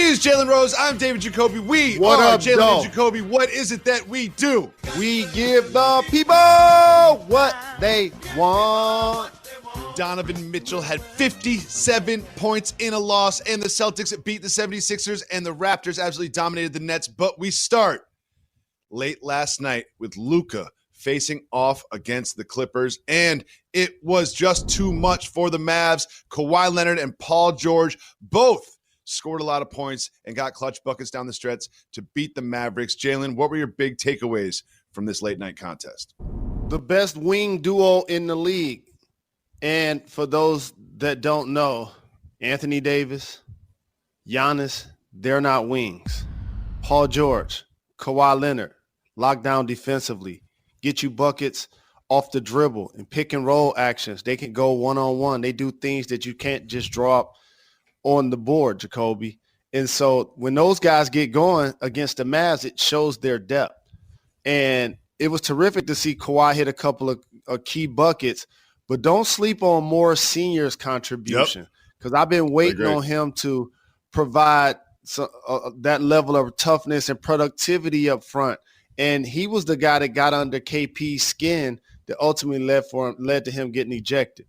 is Jalen Rose. I'm David Jacoby. We What are up, Jalen dog? and Jacoby. What is it that we do? We give the people what they want. Donovan Mitchell had 57 points in a loss, and the Celtics beat the 76ers, and the Raptors absolutely dominated the Nets. But we start late last night with Luka facing off against the Clippers, and it was just too much for the Mavs. Kawhi Leonard and Paul George both scored a lot of points and got clutch buckets down the stretch to beat the Mavericks. Jalen, what were your big takeaways from this late night contest? The best wing duo in the league. And for those that don't know, Anthony Davis, Giannis, they're not wings. Paul George, Kawhi Leonard, lock down defensively, get you buckets off the dribble and pick and roll actions. They can go one-on-one. They do things that you can't just drop on the board, Jacoby. And so when those guys get going against the Mavs, it shows their depth. And it was terrific to see Kawhi hit a couple of key buckets, but don't sleep on Morris Sr.'s contribution, because I've been waiting on him to provide that level of toughness and productivity up front. And he was the guy that got under KP's skin that ultimately led to him getting ejected.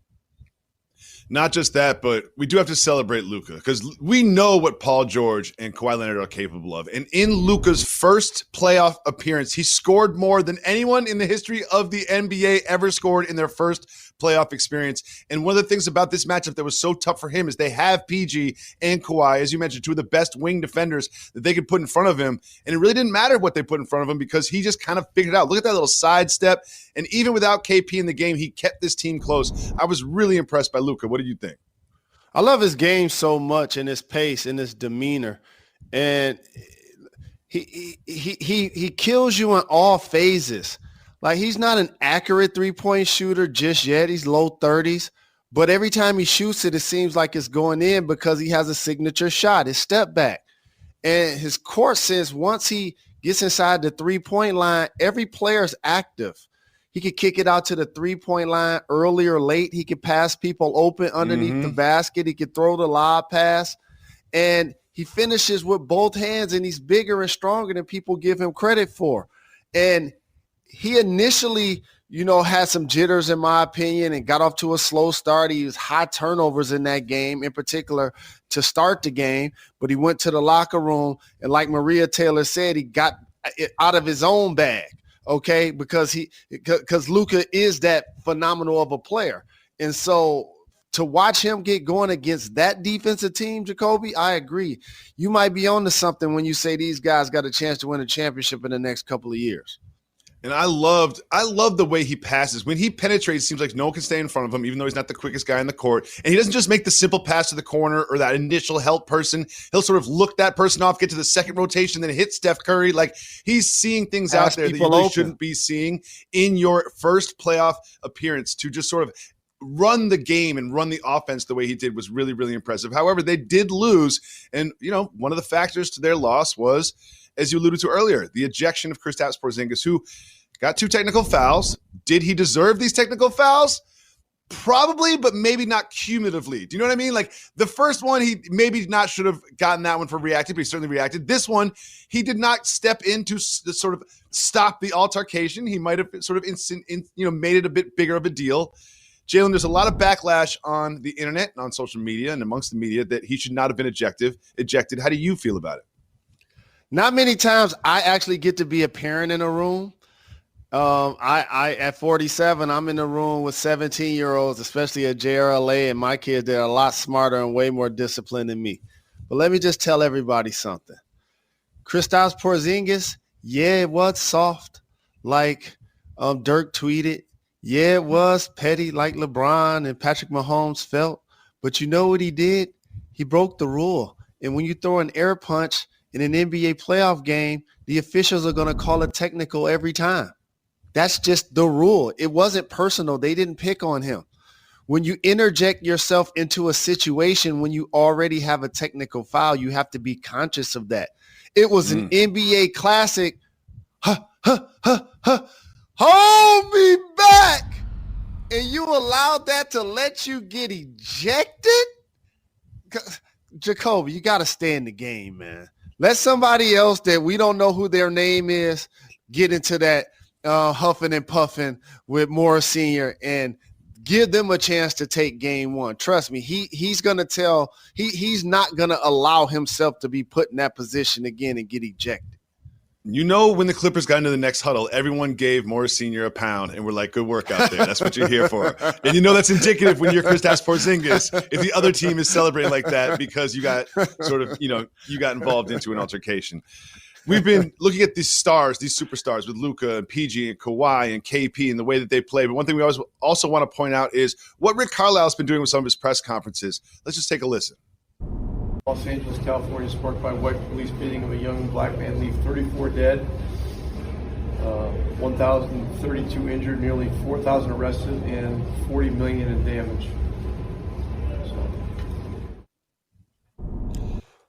Not just that, but we do have to celebrate Luka, because we know what Paul George and Kawhi Leonard are capable of. And in Luka's first playoff appearance, he scored more than anyone in the history of the NBA ever scored in their first playoff experience. And one of the things about this matchup that was so tough for him is they have PG and Kawhi, as you mentioned, two of the best wing defenders that they could put in front of him. And it really didn't matter what they put in front of him, because he just kind of figured it out. Look at that little sidestep. And even without KP in the game, he kept this team close. I was really impressed by Luka. What did you think? I love his game so much, and his pace and his demeanor. And he kills you in all phases. Like, he's not an accurate three-point shooter just yet. He's low 30s. But every time he shoots it, it seems like it's going in, because he has a signature shot, his step back. And his court sense, once he gets inside the three-point line, every player's active. He could kick it out to the three-point line early or late. He could pass people open underneath the basket. He could throw the lob pass. And he finishes with both hands, and he's bigger and stronger than people give him credit for. And he initially, had some jitters, in my opinion, and got off to a slow start. He used high turnovers in that game, in particular, to start the game. But he went to the locker room, and like Maria Taylor said, he got it out of his own bag, okay, because Luka is that phenomenal of a player. And so to watch him get going against that defensive team, Jacoby, I agree. You might be on to something when you say these guys got a chance to win a championship in the next couple of years. And I loved the way he passes. When he penetrates, it seems like no one can stay in front of him, even though he's not the quickest guy in the court. And he doesn't just make the simple pass to the corner or that initial help person. He'll sort of look that person off, get to the second rotation, then hit Steph Curry. Like, he's seeing things out there that you really shouldn't be seeing in your first playoff appearance. To just sort of run the game and run the offense the way he did was really, really impressive. However, they did lose. And, one of the factors to their loss was, as you alluded to earlier, the ejection of Kristaps Porzingis, who got 2 technical fouls. Did he deserve these technical fouls? Probably, but maybe not cumulatively. Do you know what I mean? Like, the first one, he maybe not should have gotten that one for reacting, but he certainly reacted. This one, he did not step in to sort of stop the altercation. He might have sort of made it a bit bigger of a deal. Jalen, there's a lot of backlash on the internet and on social media and amongst the media that he should not have been ejected. How do you feel about it? Not many times I actually get to be a parent in a room. I at 47, I'm in the room with 17-year-olds, especially at JRLA, and my kids, they're a lot smarter and way more disciplined than me. But let me just tell everybody something. Kristaps Porzingis, yeah, it was soft, like Dirk tweeted. Yeah, it was petty, like LeBron and Patrick Mahomes felt. But you know what he did? He broke the rule. And when you throw an air punch in an NBA playoff game, the officials are going to call it technical every time. That's just the rule. It wasn't personal. They didn't pick on him. When you interject yourself into a situation when you already have a technical foul, you have to be conscious of that. It was an NBA classic. Hold me back. And you allowed that to let you get ejected? Jacoby, you got to stay in the game, man. Let somebody else that we don't know who their name is get into that huffing and puffing with Morris Sr. and give them a chance to take game one. Trust me, he's going to he's not going to allow himself to be put in that position again and get ejected. You know, when the Clippers got into the next huddle, everyone gave Morris Sr. a pound, and we're like, good work out there. That's what you're here for. And you know that's indicative when you're Kristaps Porzingis if the other team is celebrating like that because you got you got involved into an altercation. We've been looking at these stars, these superstars with Luka and PG and Kawhi and KP and the way that they play. But one thing we always also want to point out is what Rick Carlisle's been doing with some of his press conferences. Let's just take a listen. Los Angeles, California, sparked by white police beating of a young black man leave 34 dead, 1,032 injured, nearly 4,000 arrested, and 40 million in damage.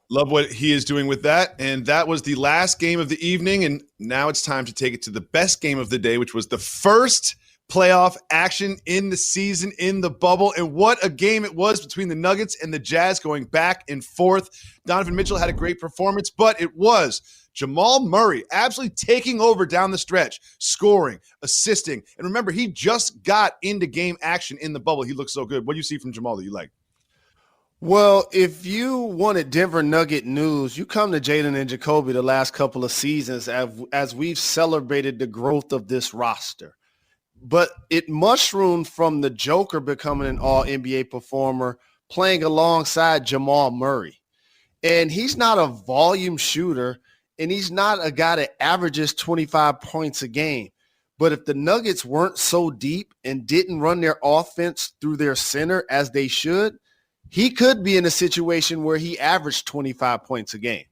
Love what he is doing with that. And that was the last game of the evening. And now it's time to take it to the best game of the day, which was the first playoff action in the season in the bubble. And what a game it was between the Nuggets and the Jazz going back and forth. Donovan Mitchell had a great performance, but it was Jamal Murray absolutely taking over down the stretch, scoring, assisting. And remember, he just got into game action in the bubble. He looked so good. What do you see from Jamal that you like? Well, if you wanted Denver Nugget news, you come to Jalen and Jacoby the last couple of seasons as we've celebrated the growth of this roster. But it mushroomed from the Joker becoming an all-NBA performer, playing alongside Jamal Murray. And he's not a volume shooter, and he's not a guy that averages 25 points a game. But if the Nuggets weren't so deep and didn't run their offense through their center as they should, he could be in a situation where he averaged 25 points a game.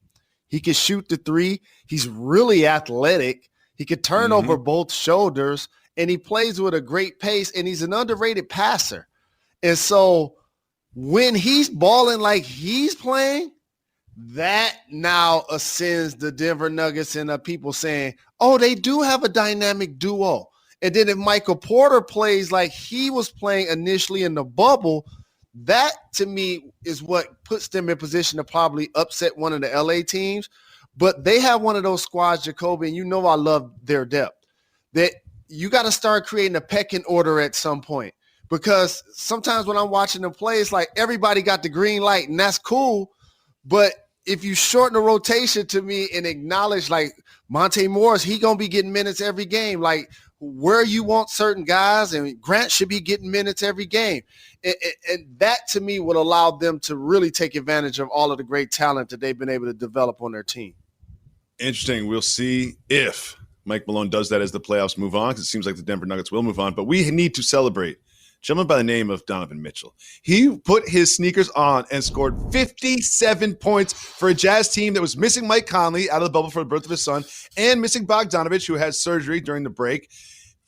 He could shoot the three. He's really athletic. He could turn over both shoulders. And he plays with a great pace, and he's an underrated passer. And so when he's balling like he's playing, that now ascends the Denver Nuggets and people saying, oh, they do have a dynamic duo. And then if Michael Porter plays like he was playing initially in the bubble, that to me is what puts them in position to probably upset one of the LA teams. But they have one of those squads, Jacoby, and you know I love their depth, that you got to start creating a pecking order at some point, because sometimes when I'm watching them play, it's like everybody got the green light and that's cool. But if you shorten the rotation to me and acknowledge like Monte Morris, he going to be getting minutes every game, like where you want certain guys, and Grant should be getting minutes every game. And that to me would allow them to really take advantage of all of the great talent that they've been able to develop on their team. Interesting. We'll see if Mike Malone does that as the playoffs move on, because it seems like the Denver Nuggets will move on. But we need to celebrate a gentleman by the name of Donovan Mitchell. He put his sneakers on and scored 57 points for a Jazz team that was missing Mike Conley out of the bubble for the birth of his son and missing Bogdanovich, who has surgery during the break.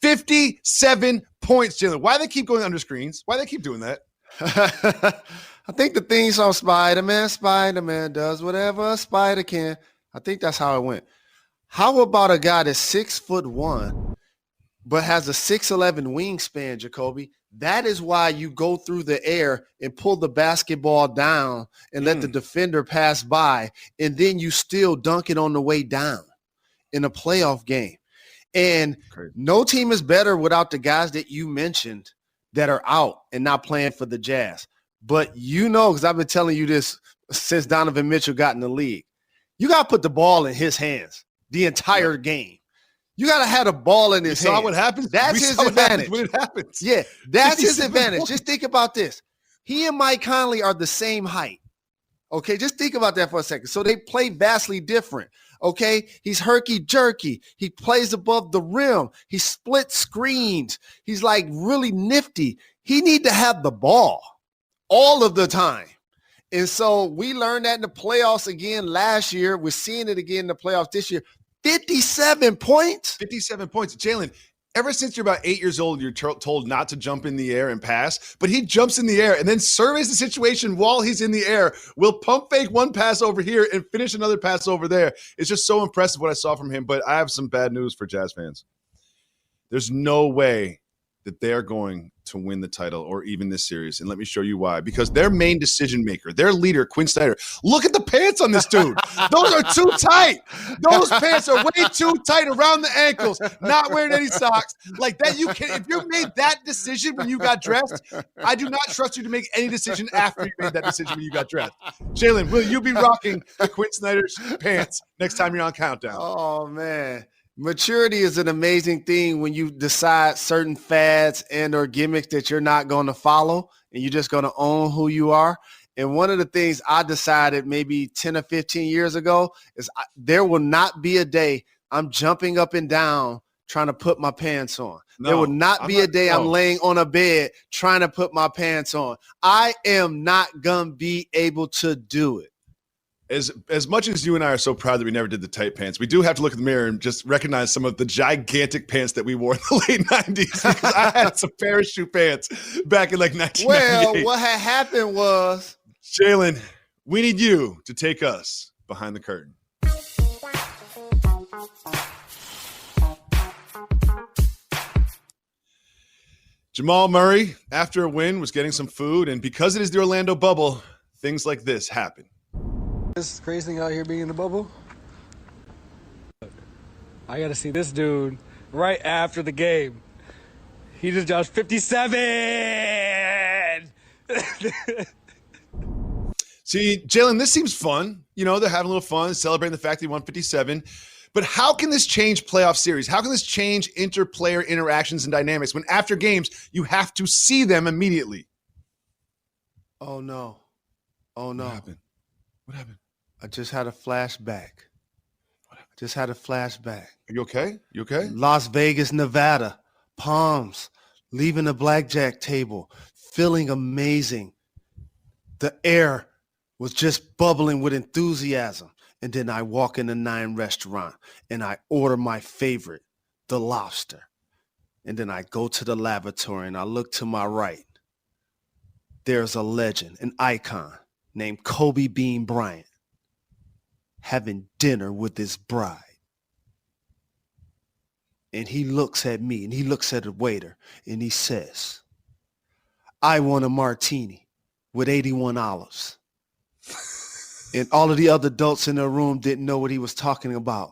57 points, Jalen. Why do they keep going under screens? Why do they keep doing that? I think the theme song Spider-Man does whatever a spider can. I think that's how it went. How about a guy that's 6'1", but has a 6'11" wingspan, Jacoby? That is why you go through the air and pull the basketball down and let the defender pass by, and then you still dunk it on the way down in a playoff game. And no team is better without the guys that you mentioned that are out and not playing for the Jazz. But you know, because I've been telling you this since Donovan Mitchell got in the league, you got to put the ball in his hands the entire game. You got to have the ball in his hands. Saw what happens? That's his advantage. When it happens. Yeah, that's his advantage. Just think about this. He and Mike Conley are the same height. Okay, just think about that for a second. So they play vastly different. Okay, he's herky-jerky. He plays above the rim. He split screens. He's like really nifty. He need to have the ball all of the time. And so we learned that in the playoffs again last year. We're seeing it again in the playoffs this year. 57 points. 57 points. Jalen, ever since you're about 8 years old, you're told not to jump in the air and pass, but he jumps in the air and then surveys the situation while he's in the air, will pump fake one pass over here and finish another pass over there. It's just so impressive what I saw from him, but I have some bad news for Jazz fans. There's no way that they are going to win the title or even this series. And let me show you why. Because their main decision maker, their leader, Quinn Snyder, look at the pants on this dude. Those are too tight. Those pants are way too tight around the ankles, not wearing any socks. Like that, if you made that decision when you got dressed, I do not trust you to make any decision after you made that decision when you got dressed. Jalen, will you be rocking the Quinn Snyder's pants next time you're on Countdown? Oh, man. Maturity is an amazing thing when you decide certain fads and or gimmicks that you're not going to follow and you're just going to own who you are. And one of the things I decided maybe 10 or 15 years ago is there will not be a day I'm jumping up and down trying to put my pants on. There will not be a day I'm laying on a bed trying to put my pants on. I am not going to be able to do it. As much as you and I are so proud that we never did the tight pants, we do have to look in the mirror and just recognize some of the gigantic pants that we wore in the late 90s. Because I had some parachute pants back in like 1998. Well, what had happened was, Jalen, we need you to take us behind the curtain. Jamal Murray, after a win, was getting some food, and because it is the Orlando bubble, things like this happen. This crazy thing out here being in the bubble. I got to see this dude right after the game. He just dropped 57. See, Jalen, this seems fun. You know, they're having a little fun, celebrating the fact that he won 57. But how can this change playoff series? How can this change inter-player interactions and dynamics when after games you have to see them immediately? oh, no. Oh, no. What happened? What happened? I just had a flashback. Are you okay? You okay? Las Vegas, Nevada, palms, leaving the blackjack table, feeling amazing. The air was just bubbling with enthusiasm. And then I walk in the 9 restaurant and I order my favorite, the lobster. And then I go to the lavatory and I look to my right. There's a legend, an icon named Kobe Bean Bryant having dinner with his bride. And he looks at me and he looks at the waiter and he says, I want a martini with 81 olives. And all of the other adults in the room didn't know what he was talking about,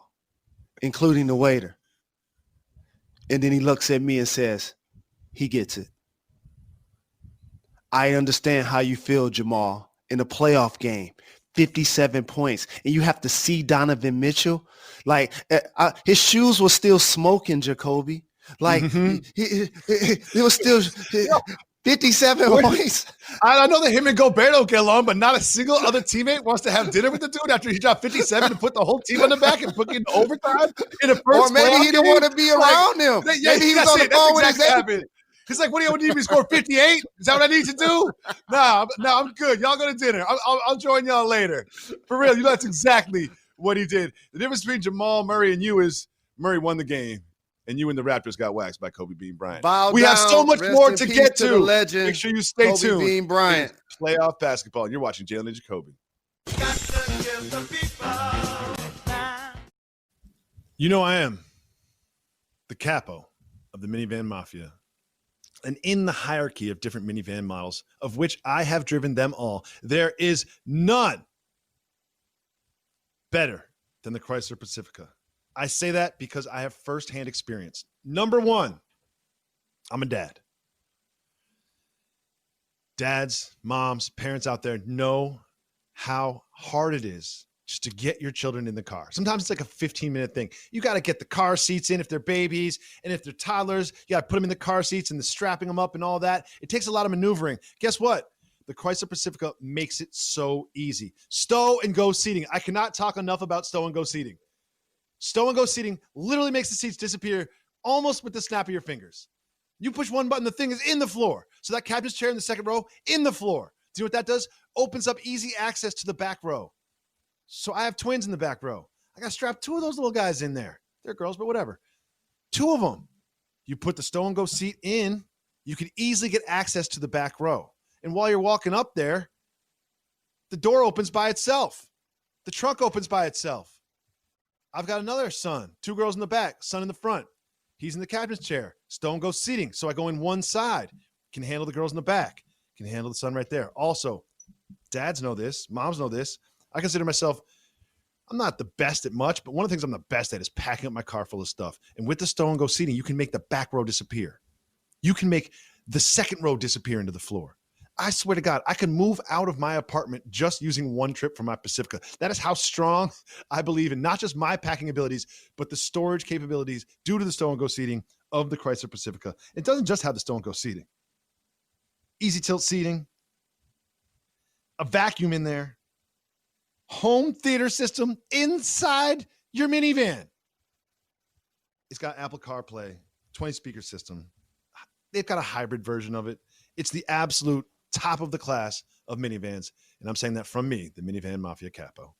including the waiter. And then he looks at me and says, he gets it. I understand how you feel, Jamal, in a playoff game, 57 points, and you have to see Donovan Mitchell. Like, his shoes were still smoking, Jacoby. Like, it was still 57 points. I know that him and Gobert don't get along, but not a single other teammate wants to have dinner with the dude after he dropped 57 to put the whole team on the back and put in overtime in a first. Or maybe he didn't want to be around him. Yeah, maybe he was on the phone with his agent. He's like, what do you need me to score 58? Is that what I need to do? No, I'm good. Y'all go to dinner. I'll join y'all later. For real, that's exactly what he did. The difference between Jamal Murray and you is Murray won the game, and you and the Raptors got waxed by Kobe Bean Bryant. We have so much more to get to. Legend, make sure you stay Kobe tuned. Bean Bryant. Playoff basketball, and you're watching Jalen Jacoby. You know I am the capo of the minivan mafia. And in the hierarchy of different minivan models, of which I have driven them all, there is none better than the Chrysler Pacifica. I say that because I have firsthand experience. Number one, I'm a dad. Dads, moms, parents out there know how hard it is just to get your children in the car. Sometimes it's like a 15-minute thing. You got to get the car seats in if they're babies, and if they're toddlers, you got to put them in the car seats and the strapping them up and all that. It takes a lot of maneuvering. Guess what? The Chrysler Pacifica makes it so easy. Stow and go seating. I cannot talk enough about stow and go seating. Stow and go seating literally makes the seats disappear almost with the snap of your fingers. You push one button, the thing is in the floor. So that captain's chair in the second row, in the floor. Do you know what that does? Opens up easy access to the back row. So I have twins in the back row. I got to strap 2 of those little guys in there. They're girls, but whatever. 2 of them. You put the stow and go seat in, you can easily get access to the back row. And while you're walking up there, the door opens by itself. The trunk opens by itself. I've got another son, 2 girls in the back, son in the front. He's in the captain's chair. Stone goes seating. So I go in one side. Can handle the girls in the back. Can handle the son right there. Also, dads know this. Moms know this. I consider myself, I'm not the best at much, but one of the things I'm the best at is packing up my car full of stuff. And with the Stone Go seating, you can make the back row disappear. You can make the second row disappear into the floor. I swear to God, I can move out of my apartment just using one trip from my Pacifica. That is how strong I believe in not just my packing abilities, but the storage capabilities due to the Stone Go seating of the Chrysler Pacifica. It doesn't just have the Stone Go seating. Easy tilt seating, a vacuum in there, home theater system inside your minivan. It's got Apple CarPlay, 20 speaker system. They've got a hybrid version of it. It's the absolute top of the class of minivans. And I'm saying that from me, the Minivan Mafia Capo.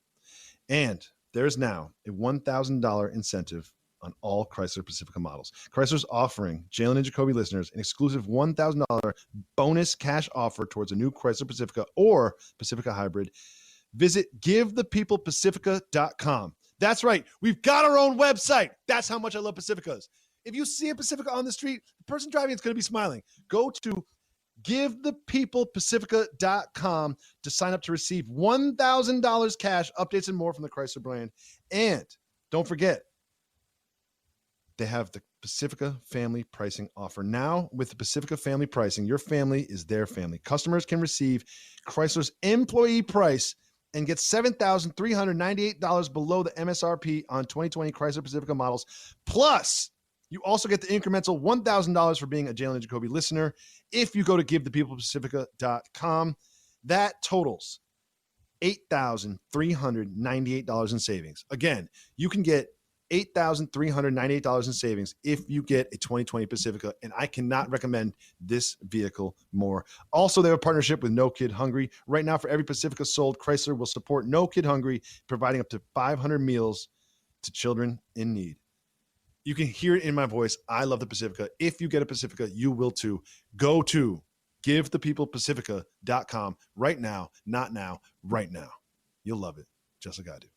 And there's now a $1,000 incentive on all Chrysler Pacifica models. Chrysler's offering Jalen and Jacoby listeners an exclusive $1,000 bonus cash offer towards a new Chrysler Pacifica or Pacifica Hybrid. Visit givethepeoplepacifica.com. That's right. We've got our own website. That's how much I love Pacificas. If you see a Pacifica on the street, the person driving it's going to be smiling. Go to givethepeoplepacifica.com to sign up to receive $1,000 cash, updates, and more from the Chrysler brand. And don't forget, they have the Pacifica family pricing offer. Now, with the Pacifica family pricing, your family is their family. Customers can receive Chrysler's employee price and get $7,398 below the MSRP on 2020 Chrysler Pacifica models. Plus, you also get the incremental $1,000 for being a Jalen Jacoby listener. If you go to givethepeoplepacifica.com, that totals $8,398 in savings. Again, you can get $8,398 in savings if you get a 2020 Pacifica, and I cannot recommend this vehicle more. Also, they have a partnership with No Kid Hungry. Right now, for every Pacifica sold, Chrysler will support No Kid Hungry, providing up to 500 meals to children in need. You can hear it in my voice. I love the Pacifica. If you get a Pacifica, you will too. Go to givethepeoplepacifica.com right now, not now, right now. You'll love it, just like I do.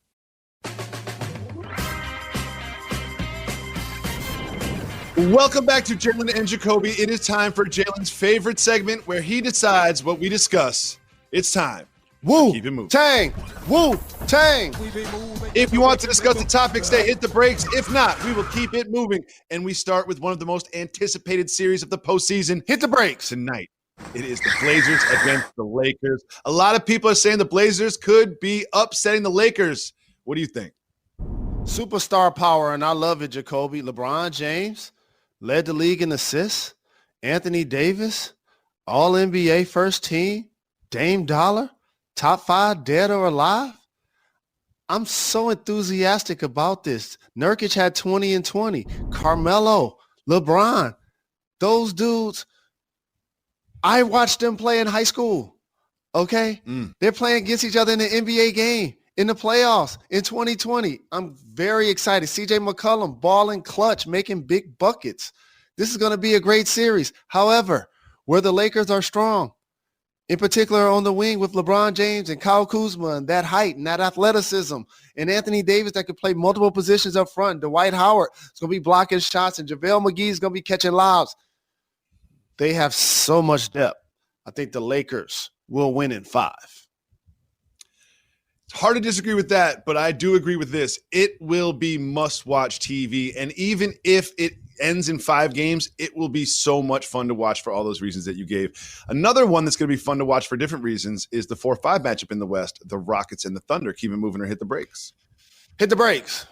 Welcome back to Jalen and Jacoby. It is time for Jalen's favorite segment where he decides what we discuss. It's time. Woo, keep it moving. Tang, woo, tang. If you want to discuss the topic, stay, hit the brakes. If not, we will keep it moving. And we start with one of the most anticipated series of the postseason. Hit the brakes. Tonight, it is the Blazers against the Lakers. A lot of people are saying the Blazers could be upsetting the Lakers. What do you think? Superstar power, and I love it, Jacoby. LeBron James led the league in assists. Anthony Davis, All-NBA first team. Dame Dollar, top 5 dead or alive. I'm so enthusiastic about this. Nurkic had 20 and 20. Carmelo, LeBron, those dudes, I watched them play in high school, okay? They're playing against each other in the NBA game, in the playoffs in 2020. I'm very excited. CJ McCollum, balling clutch, making big buckets. This is going to be a great series. However, where the Lakers are strong, in particular on the wing with LeBron James and Kyle Kuzma and that height and that athleticism, and Anthony Davis that could play multiple positions up front. Dwight Howard is going to be blocking shots, and JaVale McGee is going to be catching lobs. They have so much depth. I think the Lakers will win in 5. It's hard to disagree with that, but I do agree with this. It will be must-watch TV, and even if it ends in 5 games, it will be so much fun to watch for all those reasons that you gave. Another one that's going to be fun to watch for different reasons is the 4-5 matchup in the West, the Rockets and the Thunder. Keep it moving or hit the brakes. Hit the brakes.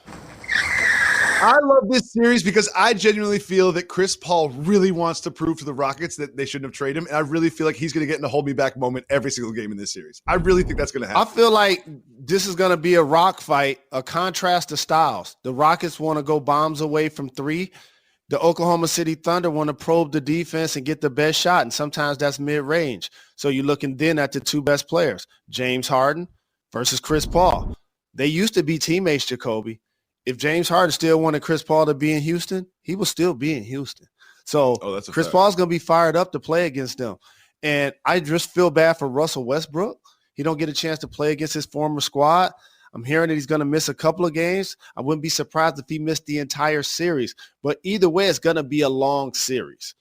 I love this series because I genuinely feel that Chris Paul really wants to prove to the Rockets that they shouldn't have traded him, and I really feel like he's going to get in a hold me back moment every single game in this series. I really think that's going to happen. I feel like this is going to be a rock fight, a contrast to styles. The Rockets want to go bombs away from 3. The Oklahoma City Thunder want to probe the defense and get the best shot, and sometimes that's mid-range. So you're looking then at the 2 best players, James Harden versus Chris Paul. They used to be teammates, Jacoby. If James Harden still wanted Chris Paul to be in Houston, he will still be in Houston. So Chris Paul's going to be fired up to play against them. And I just feel bad for Russell Westbrook. He don't get a chance to play against his former squad. I'm hearing that he's going to miss a couple of games. I wouldn't be surprised if he missed the entire series. But either way, it's going to be a long series.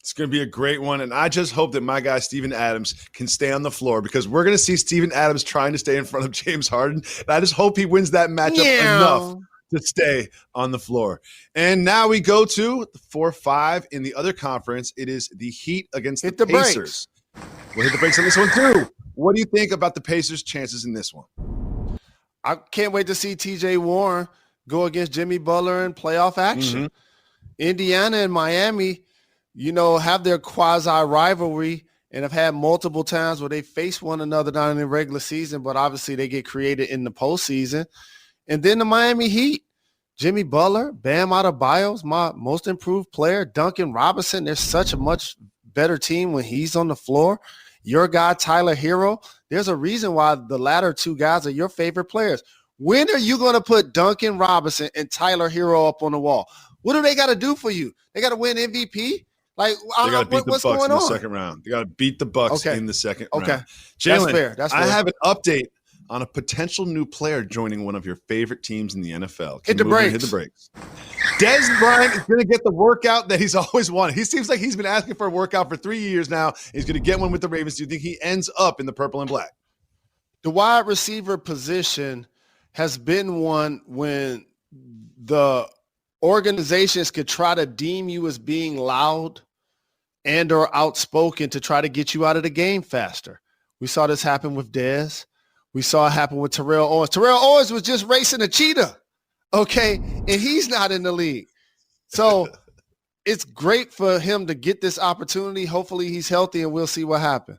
It's going to be a great one, and I just hope that my guy Steven Adams can stay on the floor because we're going to see Steven Adams trying to stay in front of James Harden, and I just hope he wins that matchup enough to stay on the floor. And now we go to the 4-5 in the other conference. It is the Heat against the Pacers. We'll hit the brakes on this one too. What do you think about the Pacers' chances in this one? I can't wait to see TJ Warren go against Jimmy Butler in playoff action. Indiana and Miami, have their quasi-rivalry and have had multiple times where they face one another down in the regular season, but obviously they get created in the postseason. And then the Miami Heat, Jimmy Butler, Bam Adebayo's my most improved player, Duncan Robinson. They're such a much better team when he's on the floor. Your guy, Tyler Hero, there's a reason why the latter two guys are your favorite players. When are you going to put Duncan Robinson and Tyler Hero up on the wall? What do they got to do for you? They got to win MVP? Like, they got to beat the Bucks in the second round. They got to beat the Bucks in the second round. Okay, Jalen, that's fair. I have an update on a potential new player joining one of your favorite teams in the NFL. Hit the brakes. Dez Bryant is going to get the workout that he's always wanted. He seems like he's been asking for a workout for 3 years now. He's going to get one with the Ravens. Do you think he ends up in the purple and black? The wide receiver position has been one when the organizations could try to deem you as being loud and or outspoken to try to get you out of the game faster. We saw this happen with Dez. We saw it happen with Terrell Owens. Terrell Owens was just racing a cheetah, okay? And he's not in the league. So it's great for him to get this opportunity. Hopefully he's healthy and we'll see what happens.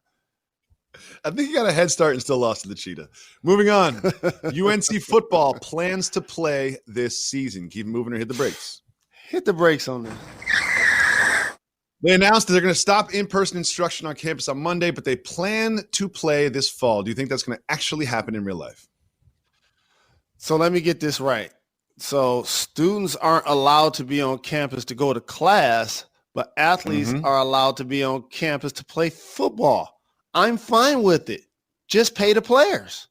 I think he got a head start and still lost to the cheetah. Moving on. UNC football plans to play this season. Keep moving or hit the brakes. Hit the brakes on this. They announced that they're going to stop in-person instruction on campus on Monday, but they plan to play this fall. Do you think that's going to actually happen in real life? So let me get this right. So students aren't allowed to be on campus to go to class, but athletes are allowed to be on campus to play football. I'm fine with it. Just pay the players.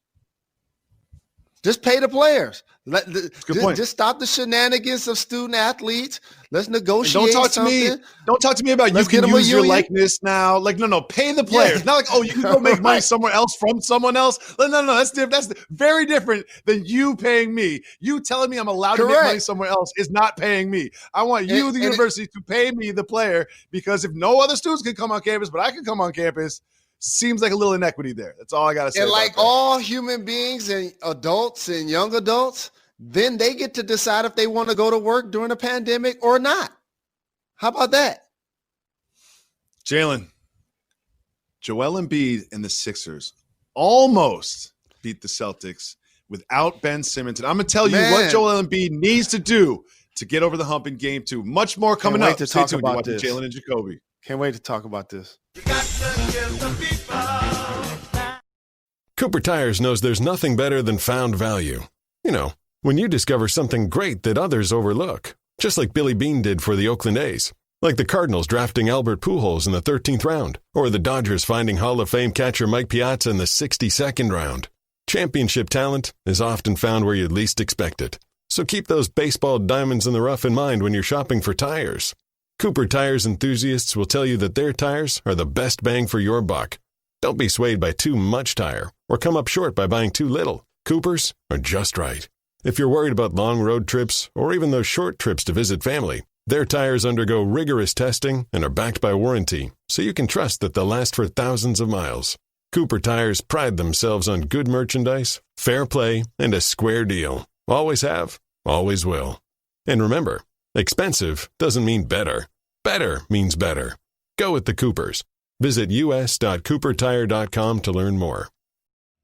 Just pay the players. Just stop the shenanigans of student athletes. Let's negotiate. Don't talk to me about you can use your likeness now. Like, no, pay the players. Not like, oh, you can go make money somewhere else from someone else. No, that's different. That's very different than you paying me. You telling me I'm allowed to make money somewhere else is not paying me. I want you, the university, to pay me, the player, because if no other students can come on campus, but I can come on campus, seems like a little inequity there. That's all I got to say. And like all human beings and adults and young adults, then they get to decide if they want to go to work during a pandemic or not. How about that? Jalen, Joel Embiid and the Sixers almost beat the Celtics without Ben Simmons. And I'm going to tell you what Joel Embiid needs to do to get over the hump in game 2. Much more coming up. To talk about this. Jalen and Jacoby. Can't wait to talk about this. Cooper Tires knows there's nothing better than found value. You know, when you discover something great that others overlook. Just like Billy Beane did for the Oakland A's. Like the Cardinals drafting Albert Pujols in the 13th round. Or the Dodgers finding Hall of Fame catcher Mike Piazza in the 62nd round. Championship talent is often found where you'd least expect it. So keep those baseball diamonds in the rough in mind when you're shopping for tires. Cooper Tires enthusiasts will tell you that their tires are the best bang for your buck. Don't be swayed by too much tire or come up short by buying too little. Coopers are just right. If you're worried about long road trips or even those short trips to visit family, their tires undergo rigorous testing and are backed by warranty, so you can trust that they'll last for thousands of miles. Cooper Tires pride themselves on good merchandise, fair play, and a square deal. Always have, always will. And remember, expensive doesn't mean better. Better means better. Go with the Coopers. Visit us.coopertire.com to learn more.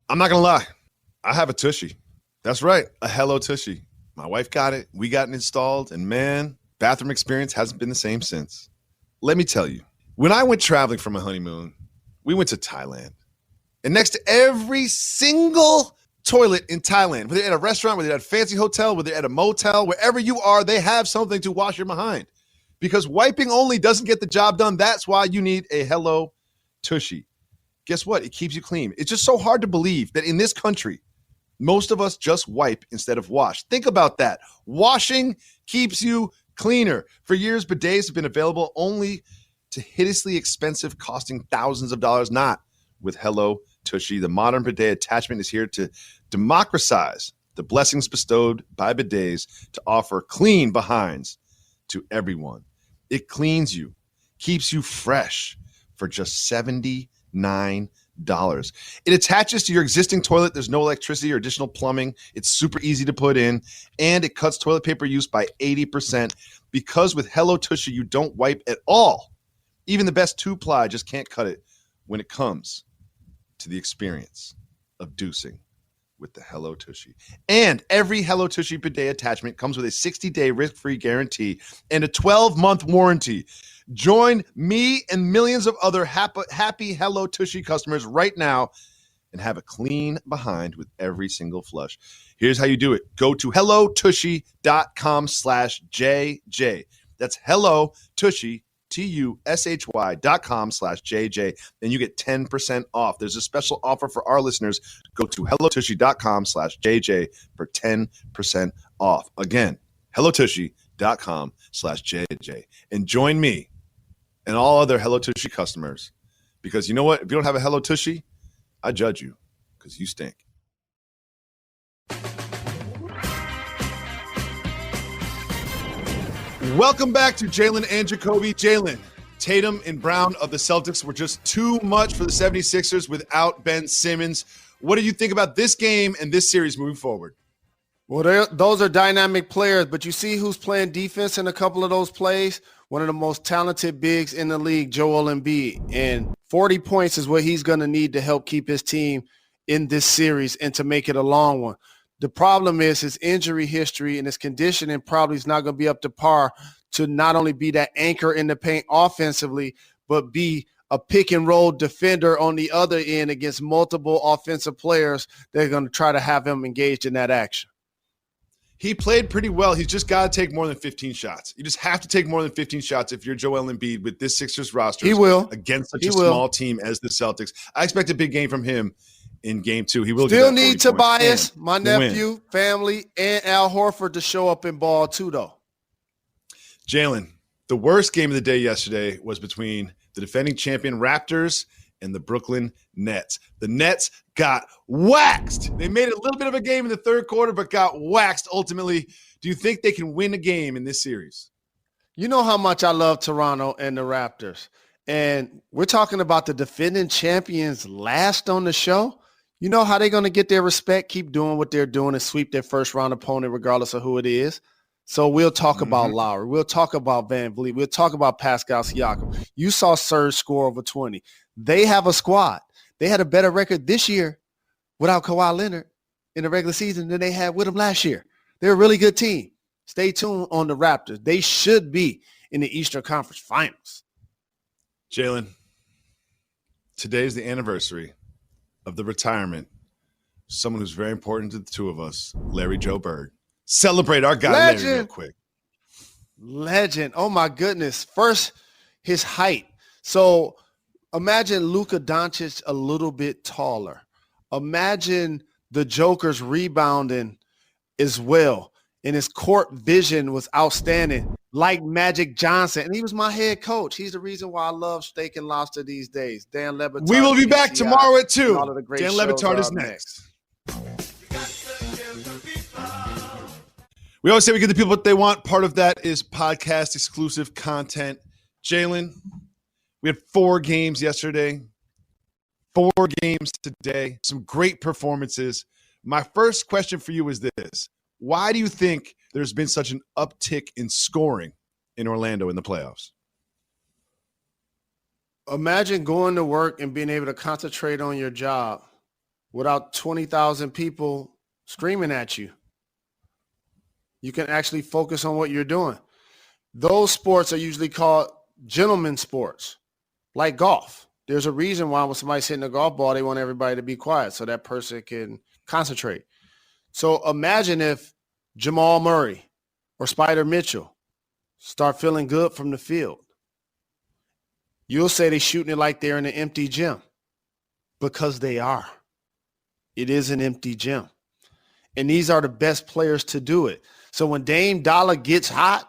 I'm not going to lie. I have a Tushy. That's right, a Hello Tushy. My wife got it. We got it installed. And man, bathroom experience hasn't been the same since. Let me tell you, when I went traveling for my honeymoon, we went to Thailand. And next to every single toilet in Thailand, whether at a restaurant, whether at a fancy hotel, whether at a motel, wherever you are, they have something to wash your behind. Because wiping only doesn't get the job done. That's why you need a Hello Tushy. Guess what? It keeps you clean. It's just so hard to believe that in this country, Most of us just wipe instead of wash. Think about that. Washing keeps you cleaner. For years, bidets have been available only to hideously expensive, costing thousands of dollars. Not with Hello Tushy. The modern bidet attachment is here to democratize the blessings bestowed by bidets to offer clean behinds to everyone. It cleans you, keeps you fresh for just $79. It attaches to your existing toilet. There's no electricity or additional plumbing. It's super easy to put in, and it cuts toilet paper use by 80%. Because with Hello Tushy, you don't wipe at all. Even the best two-ply just can't cut it when it comes to the experience of deucing with the Hello Tushy. And every Hello Tushy bidet attachment comes with a 60-day risk-free guarantee and a 12-month warranty. Join me and millions of other happy Hello Tushy customers right now and have a clean behind with every single flush. Here's how you do it. Go to hellotushy.com/JJ. That's Hello Tushy, TUSHY.com/JJ, and you get 10% off. There's a special offer for our listeners. Go to hellotushy.com/JJ for 10% off. Again, hellotushy.com/JJ. And join me and all other Hello Tushy customers, because you know what? If you don't have a Hello Tushy, I judge you because you stink. Welcome back to Jalen and Jacoby. Jalen, Tatum and Brown of the Celtics were just too much for the 76ers without Ben Simmons. What do you think about this game and this series moving forward? Well, those are dynamic players, but you see who's playing defense in a couple of those plays? One of the most talented bigs in the league, Joel Embiid. And 40 points is what he's going to need to help keep his team in this series and to make it a long one. The problem is his injury history and his conditioning probably is not going to be up to par to not only be that anchor in the paint offensively, but be a pick and roll defender on the other end against multiple offensive players that are going to try to have him engaged in that action. He played pretty well. He's just got to take more than 15 shots. You just have to take more than 15 shots if you're Joel Embiid with this Sixers roster. He will. Against such a small team as the Celtics. I expect a big game from him in game 2. He will still need Tobias, my nephew, win. family, and Al Horford to show up in ball too, though. Jalen, the worst game of the day yesterday was between the defending champion Raptors and the Brooklyn Nets. The Nets got waxed. They made it a little bit of a game in the third quarter, but got waxed ultimately. Do you think they can win a game in this series? You know how much I love Toronto and the Raptors. And we're talking about the defending champions last on the show. You know how they're going to get their respect? Keep doing what they're doing and sweep their first-round opponent regardless of who it is. So we'll talk about Lowry. We'll talk about Van Vliet. We'll talk about Pascal Siakam. You saw Serge score over 20. They have a squad. They had a better record this year without Kawhi Leonard in the regular season than they had with him last year. They're a really good team. Stay tuned on the Raptors. They should be in the Eastern Conference Finals. Jalen, today's the anniversary of the retirement of someone who's very important to the two of us, Larry Joe Bird. Celebrate our guy, Legend. Larry, real quick. Legend. Oh, my goodness. First, his height. So imagine Luka Doncic a little bit taller. Imagine the Joker's rebounding as well. And his court vision was outstanding, like Magic Johnson. And he was my head coach. He's the reason why I love steak and lobster these days. Dan Le Batard. We will be back tomorrow at 2. Dan Le Batard is next. We always say we give the people what they want. Part of that is podcast exclusive content. Jalen, we had 4 games yesterday, 4 games today, some great performances. My first question for you is this. Why do you think there's been such an uptick in scoring in Orlando in the playoffs? Imagine going to work and being able to concentrate on your job without 20,000 people screaming at you. You can actually focus on what you're doing. Those sports are usually called gentleman sports, like golf. There's a reason why when somebody's hitting a golf ball, they want everybody to be quiet so that person can concentrate. So imagine if Jamal Murray or Spider Mitchell start feeling good from the field. You'll say they're shooting it like they're in an empty gym because they are. It is an empty gym. And these are the best players to do it. So when Dame Dollar gets hot,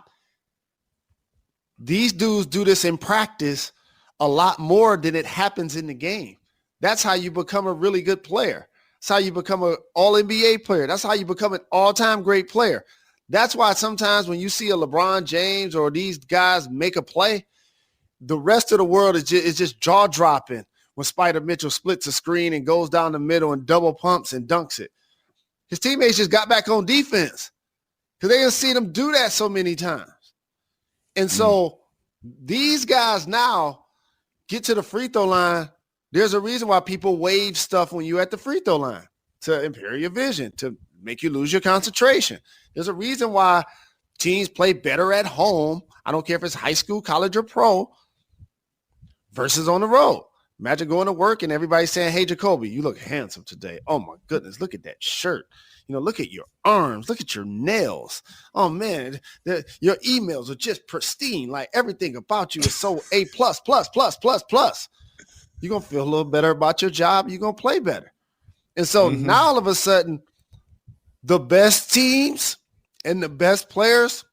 these dudes do this in practice a lot more than it happens in the game. That's how you become a really good player. That's how you become an all-NBA player. That's how you become an all-time great player. That's why sometimes when you see a LeBron James or these guys make a play, the rest of the world is just jaw-dropping when Spider Mitchell splits a screen and goes down the middle and double pumps and dunks it. His teammates just got back on defense because they didn't see them do that so many times. And so these guys now get to the free throw line. There's a reason why people wave stuff when you're at the free throw line to impair your vision, to make you lose your concentration. There's a reason why teams play better at home. I don't care if it's high school, college, or pro versus on the road. Imagine going to work and everybody saying, hey, Jacoby, you look handsome today. Oh, my goodness, look at that shirt. You know, look at your arms. Look at your nails. Oh, man, your emails are just pristine. Like everything about you is so A++++++. You're going to feel a little better about your job. You're going to play better. And so now all of a sudden, the best teams and the best players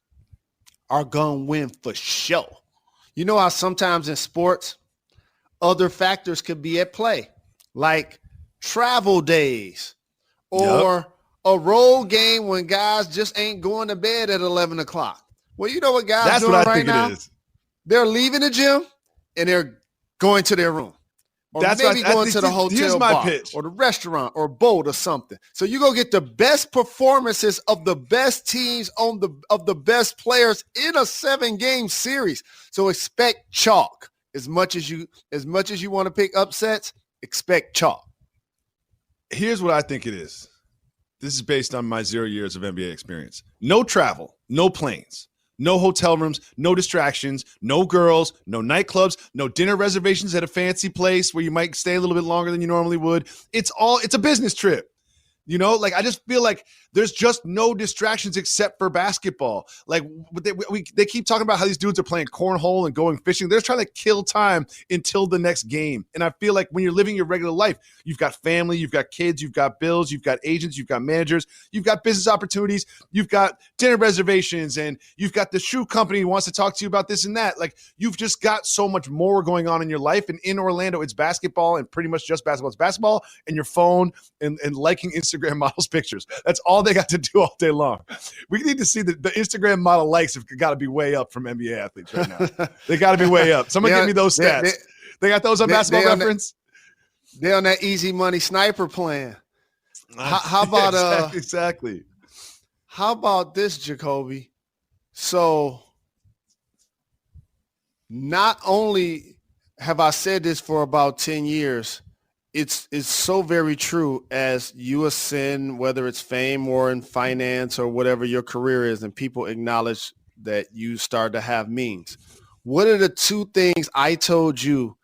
are going to win for sure. You know how sometimes in sports, other factors could be at play, like travel days or a road game when guys just ain't going to bed at 11 o'clock. Well, you know what guys That's doing what I right think now? it is. They're leaving the gym and they're going to their room. Or That's maybe what I going think. to the hotel Here's my bar pitch. or the restaurant or boat or something. So you go get the best performances of the best teams of the best players in a 7-game series. So expect chalk. As much as you want to pick upsets, expect chalk. Here's what I think it is. This is based on my 0 years of NBA experience. No travel, no planes, no hotel rooms, no distractions, no girls, no nightclubs, no dinner reservations at a fancy place where you might stay a little bit longer than you normally would. It's a business trip. You know, like I just feel like there's just no distractions except for basketball. Like they keep talking about how these dudes are playing cornhole and going fishing. They're trying to kill time until the next game. And I feel like when you're living your regular life, you've got family, you've got kids, you've got bills, you've got agents, you've got managers, you've got business opportunities, you've got dinner reservations, and you've got the shoe company who wants to talk to you about this and that. Like you've just got so much more going on in your life. And in Orlando, it's basketball and pretty much just basketball. It's basketball and your phone and liking Instagram models pictures. That's all they got to do all day long. We need to see the Instagram model likes have got to be way up from NBA athletes right now. They got to be way up. Someone give me those stats. They got those on Basketball Reference? They're on that easy money sniper plan. How about exactly. How about this, Jacoby? So not only have I said this for about 10 years, it's so very true as you ascend, whether it's fame or in finance or whatever your career is, and people acknowledge that you start to have means. What are the two things I told you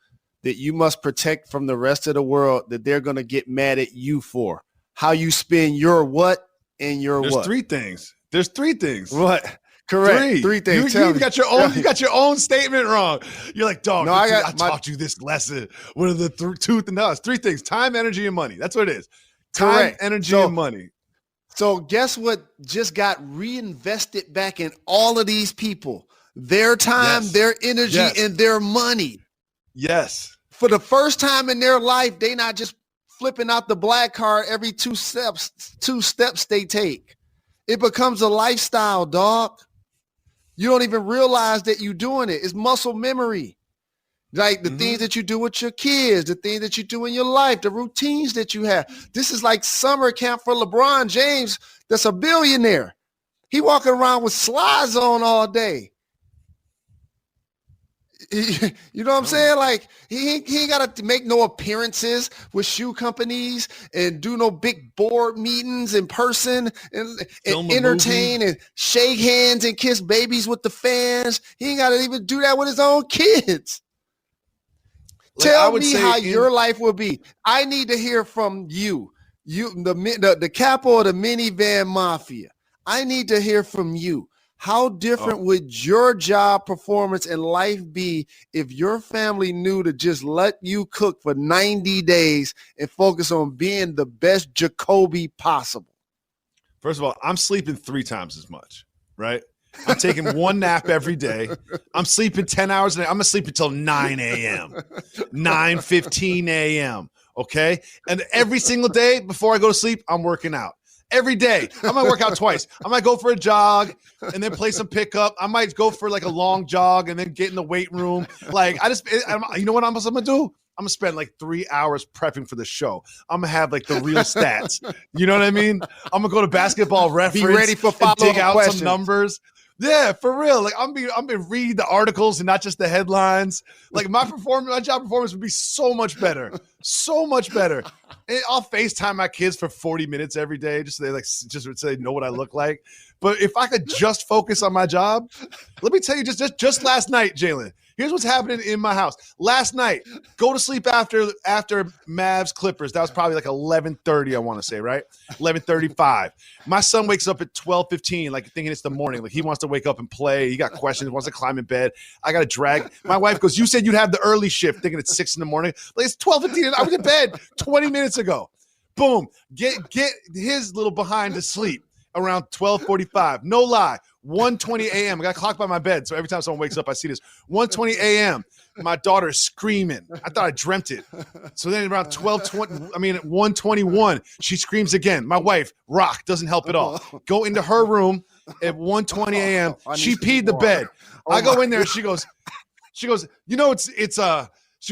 that you must protect from the rest of the world that they're going to get mad at you for? How you spend your what and your There's what? There's three things. What? Correct. Three things. You got your own. You got your own statement wrong. You're like, dog. No, I taught you this lesson. What are the two? No, it's three things: time, energy, and money. That's what it is. Time, Correct. energy, and money. So guess what? Just got reinvested back in all of these people. Their time, their energy, and their money. Yes. For the first time in their life, they not just flipping out the black card every two steps they take. It becomes a lifestyle, dog. You don't even realize that you're doing it. It's muscle memory. Like the things that you do with your kids, the things that you do in your life, the routines that you have. This is like summer camp for LeBron James that's a billionaire. He walking around with slides on all day. You know what I'm saying? Like he ain't got to make no appearances with shoe companies and do no big board meetings in person and entertain and shake hands and kiss babies with the fans. He ain't got to even do that with his own kids. Like, tell me how your life will be. I need to hear from you, the capo or the minivan mafia. I need to hear from you. How different would your job performance and life be if your family knew to just let you cook for 90 days and focus on being the best Jacoby possible? First of all, I'm sleeping 3 times as much, right? I'm taking one nap every day. I'm sleeping 10 hours a day. I'm going to sleep until 9 a.m., 9:15 a.m., okay? And every single day before I go to sleep, I'm working out. Every day. I might work out twice. I might go for a jog and then play some pickup. I might go for like a long jog and then get in the weight room. Like you know what I'm going to do? I'm going to spend like 3 hours prepping for the show. I'm going to have like the real stats. You know what I mean? I'm going to go to Basketball Reference. Be ready for and dig out questions. some numbers. Yeah, for real. Like I'm gonna read the articles and not just the headlines. Like my job performance would be so much better. So much better. And I'll FaceTime my kids for 40 minutes every day just so they know what I look like. But if I could just focus on my job, let me tell you just last night, Jalen. Here's what's happening in my house. Last night, go to sleep after Mavs Clippers. That was probably like 11:30, I want to say, right? 11:35. My son wakes up at 12:15, like thinking it's the morning. Like he wants to wake up and play. He got questions, wants to climb in bed. I got to drag. My wife goes, "You said you'd have the early shift," thinking it's 6 in the morning. Like it's 12:15. I was in bed 20 minutes ago. Boom. Get his little behind to sleep around 12:45. No lie. 1:20 a.m. I got a clock by my bed, so every time someone wakes up, I see this. 1:20 a.m. My daughter is screaming. I thought I dreamt it. So then around 1:21, she screams again. My wife, rock, doesn't help at all. Go into her room at 1:20 a.m. She peed the bed. I go in there and she goes, you know, she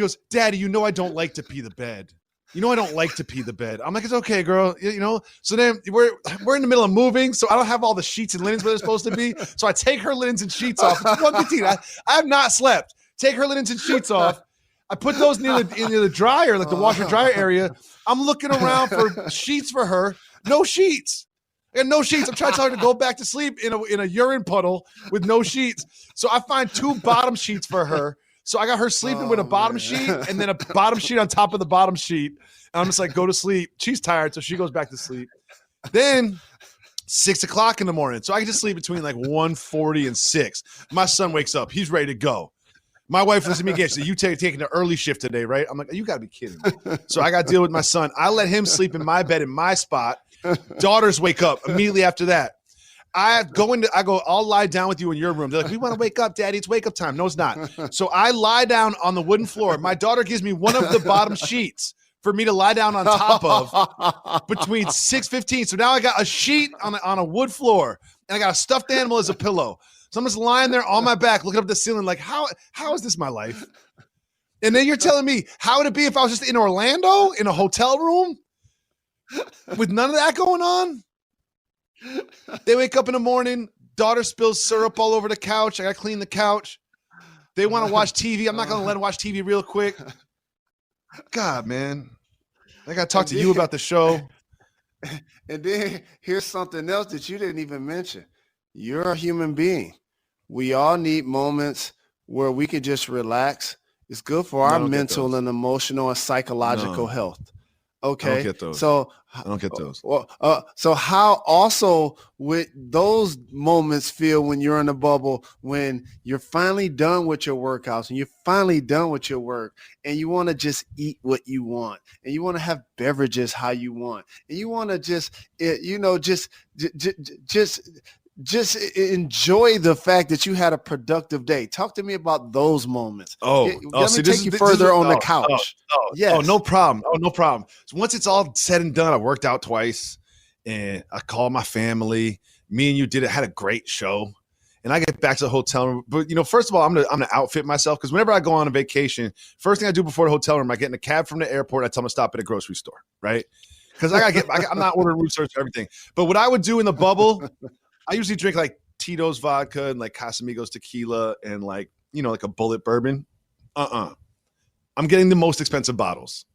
goes, Daddy, you know I don't like to pee the bed. You know I don't like to pee the bed. I'm like, it's okay, girl. You know. So then we're in the middle of moving, so I don't have all the sheets and linens where they're supposed to be. So I take her linens and sheets off. It's 1:15. I have not slept. Take her linens and sheets off. I put those near the dryer, like the washer dryer area. I'm looking around for sheets for her. No sheets. I got no sheets. I'm trying to tell her to go back to sleep in a urine puddle with no sheets. So I find 2 bottom sheets for her. So I got her sleeping with a bottom sheet and then a bottom sheet on top of the bottom sheet. And I'm just like, go to sleep. She's tired, so she goes back to sleep. Then 6 o'clock in the morning. So I can just sleep between like 1:40 and 6. My son wakes up. He's ready to go. My wife listens to me again. She said, you taking the early shift today, right? I'm like, you got to be kidding me. So I got to deal with my son. I let him sleep in my bed in my spot. Daughters wake up immediately after that. I'll lie down with you in your room. They're like, we want to wake up, Daddy. It's wake up time. No, it's not. So I lie down on the wooden floor. My daughter gives me one of the bottom sheets for me to lie down on top of between 6:15. So now I got a sheet on a wood floor and I got a stuffed animal as a pillow. So I'm just lying there on my back, looking up at the ceiling like, how is this my life? And then you're telling me, how would it be if I was just in Orlando in a hotel room with none of that going on? They wake up in the morning, daughter spills syrup all over the couch. I got to clean the couch. They want to watch TV. I'm not going to let them watch TV real quick. God, man. I got to talk to you about the show. And then here's something else that you didn't even mention. You're a human being. We all need moments where we can just relax. It's good for our mental and emotional and psychological health. Okay. I don't get those. So I don't get those. So how also would those moments feel when you're in a bubble, when you're finally done with your workouts and you're finally done with your work and you want to just eat what you want and you want to have beverages how you want and you want to just enjoy the fact that you had a productive day. Talk to me about those moments. Let me take you further on the couch. Yes. No problem. No problem. So once it's all said and done, I worked out twice and I called my family. Me and you had a great show. And I get back to the hotel room. But, first of all, I'm gonna outfit myself because whenever I go on a vacation, first thing I do before the hotel room, I get in a cab from the airport. I tell them to stop at a grocery store, right? Because I'm not ordering room service for everything. But what I would do in the bubble, I usually drink like Tito's vodka and like Casamigos tequila and like a bullet bourbon. I'm getting the most expensive bottles.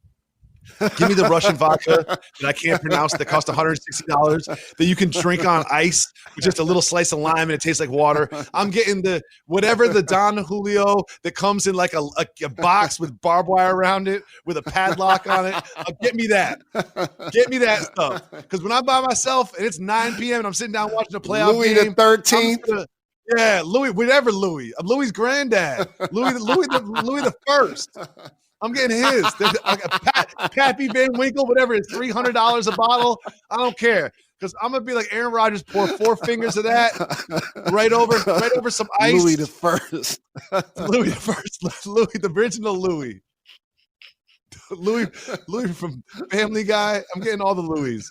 Give me the Russian vodka that I can't pronounce that costs $160 that you can drink on ice with just a little slice of lime and it tastes like water. I'm getting the Don Julio that comes in like a box with barbed wire around it with a padlock on it. Get me that. Get me that stuff. Because when I'm by myself and it's 9 p.m. and I'm sitting down watching a playoff Louis game. the 13th. Yeah, Louis, whatever Louis. I'm Louis's granddad. Louis the first. I'm getting his. Pappy Van Winkle, whatever, it's $300 a bottle. I don't care. because I'm gonna be like Aaron Rodgers. Pour 4 fingers of that right over some ice. Louis the First. Louis the First. Louis, the original Louis. Louis from Family Guy. I'm getting all the Louis.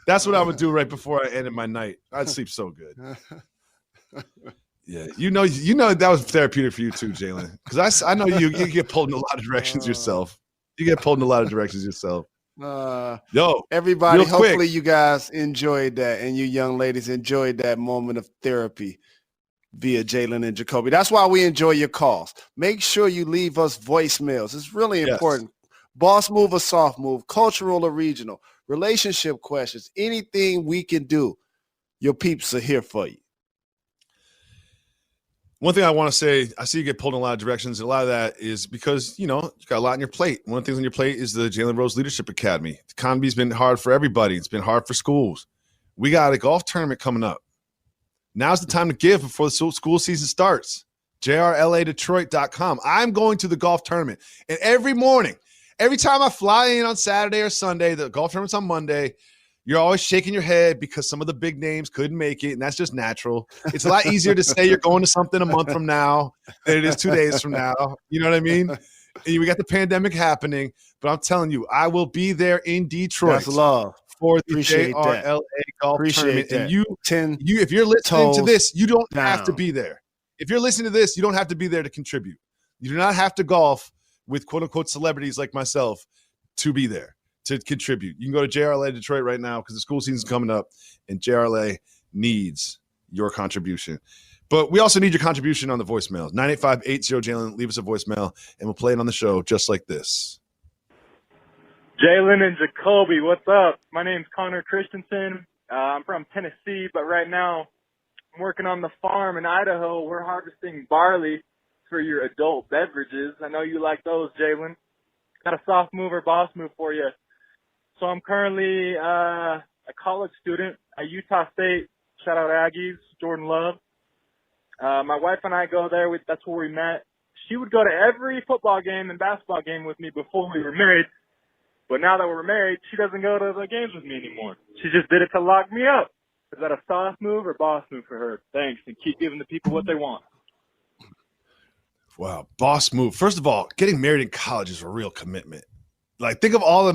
That's what I would do right before I ended my night. I'd sleep so good. Yeah, you know that was therapeutic for you too, Jalen. Because I know you get pulled in a lot of directions yourself. You get pulled in a lot of directions yourself. Yo, everybody, hopefully you guys enjoyed that, and you young ladies enjoyed that moment of therapy via Jalen and Jacoby. That's why we enjoy your calls. Make sure you leave us voicemails. It's really important. Boss move or soft move, cultural or regional, relationship questions, anything we can do. Your peeps are here for you. One thing I want to say, I see you get pulled in a lot of directions. A lot of that is because, you got a lot on your plate. One of the things on your plate is the Jalen Rose Leadership Academy. The economy's been hard for everybody. It's been hard for schools. We got a golf tournament coming up. Now's the time to give before the school season starts. JRLADetroit.com. I'm going to the golf tournament. And every morning, every time I fly in on Saturday or Sunday, the golf tournament's on Monday, you're always shaking your head because some of the big names couldn't make it, and that's just natural. It's a lot easier to say you're going to something a month from now than it is 2 days from now. You know what I mean? And we got the pandemic happening, but I'm telling you, I will be there in Detroit. That's love. For the JRLA golf tournament. That. And you, if you're listening to this, you don't have to be there. If you're listening to this, you don't have to be there to contribute. You do not have to golf with quote-unquote celebrities like myself to be there, to contribute. You can go to JRLA Detroit right now because the school season's coming up, and JRLA needs your contribution. But we also need your contribution on the voicemails. 985-80-JALEN. Leave us a voicemail, and we'll play it on the show just like this. Jalen and Jacoby, what's up? My name's Connor Christensen. I'm from Tennessee, but right now I'm working on the farm in Idaho. We're harvesting barley for your adult beverages. I know you like those, Jalen. Got a soft move or boss move for you. So I'm currently a college student at Utah State. Shout out Aggies, Jordan Love. My wife and I go there. That's where we met. She would go to every football game and basketball game with me before we were married. But now that we're married, she doesn't go to the games with me anymore. She just did it to lock me up. Is that a soft move or boss move for her? Thanks, and keep giving the people what they want. Wow, boss move. First of all, getting married in college is a real commitment. Like, think of all the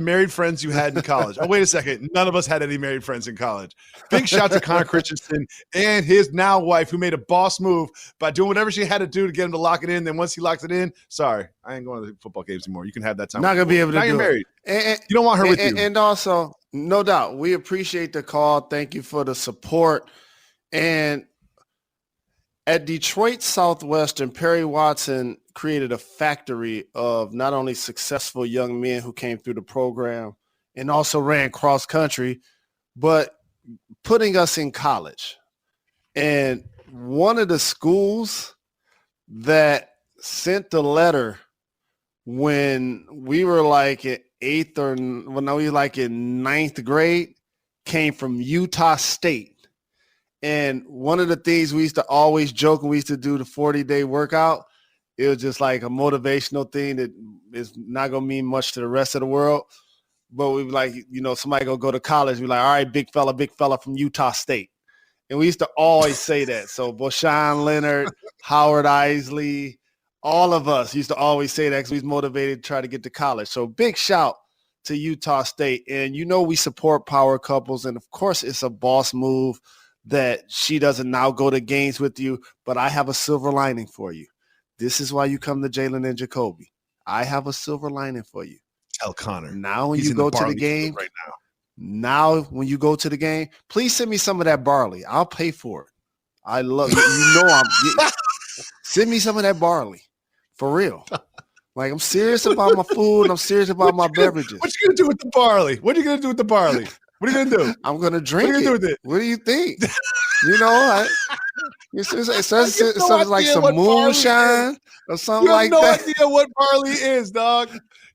married friends you had in college. Oh, wait a second. None of us had any married friends in college. Big shout to Connor Christensen and his now wife, who made a boss move by doing whatever she had to do to get him to lock it in. Then once he locks it in, sorry, I ain't going to the football games anymore. You can have that time. Not going to be able to now do you're married. You don't want her with you. And also, no doubt, we appreciate the call. Thank you for the support. And at Detroit Southwestern, Perry Watson created a factory of not only successful young men who came through the program and also ran cross country, but putting us in college. And one of the schools that sent the letter when we were like in ninth grade came from Utah State. And one of the things we used to always joke when we used to do the 40-day workout, it was just like a motivational thing that is not going to mean much to the rest of the world. But we were like, somebody going to go to college. We're like, all right, big fella from Utah State. And we used to always say that. So Boshan Leonard, Howard Isley, all of us used to always say that because we was motivated to try to get to college. So big shout to Utah State. And we support power couples. And, of course, it's a boss move that she doesn't now go to games with you, but I have a silver lining for you. This is why you come to Jalen and Jacoby. I have a silver lining for you. Tell Connor. Now when you go to the game, right now when you go to the game, please send me some of that barley. I'll pay for it. I love it. Send me some of that barley. For real. Like, I'm serious about my food. I'm serious about my beverages. What you going to do with the barley? What are you going to do with the barley? What are you going to do? I'm going to drink it. What are you going to do with it? What do you think? It sounds like some moonshine or something like that. You have no idea what barley is, dog.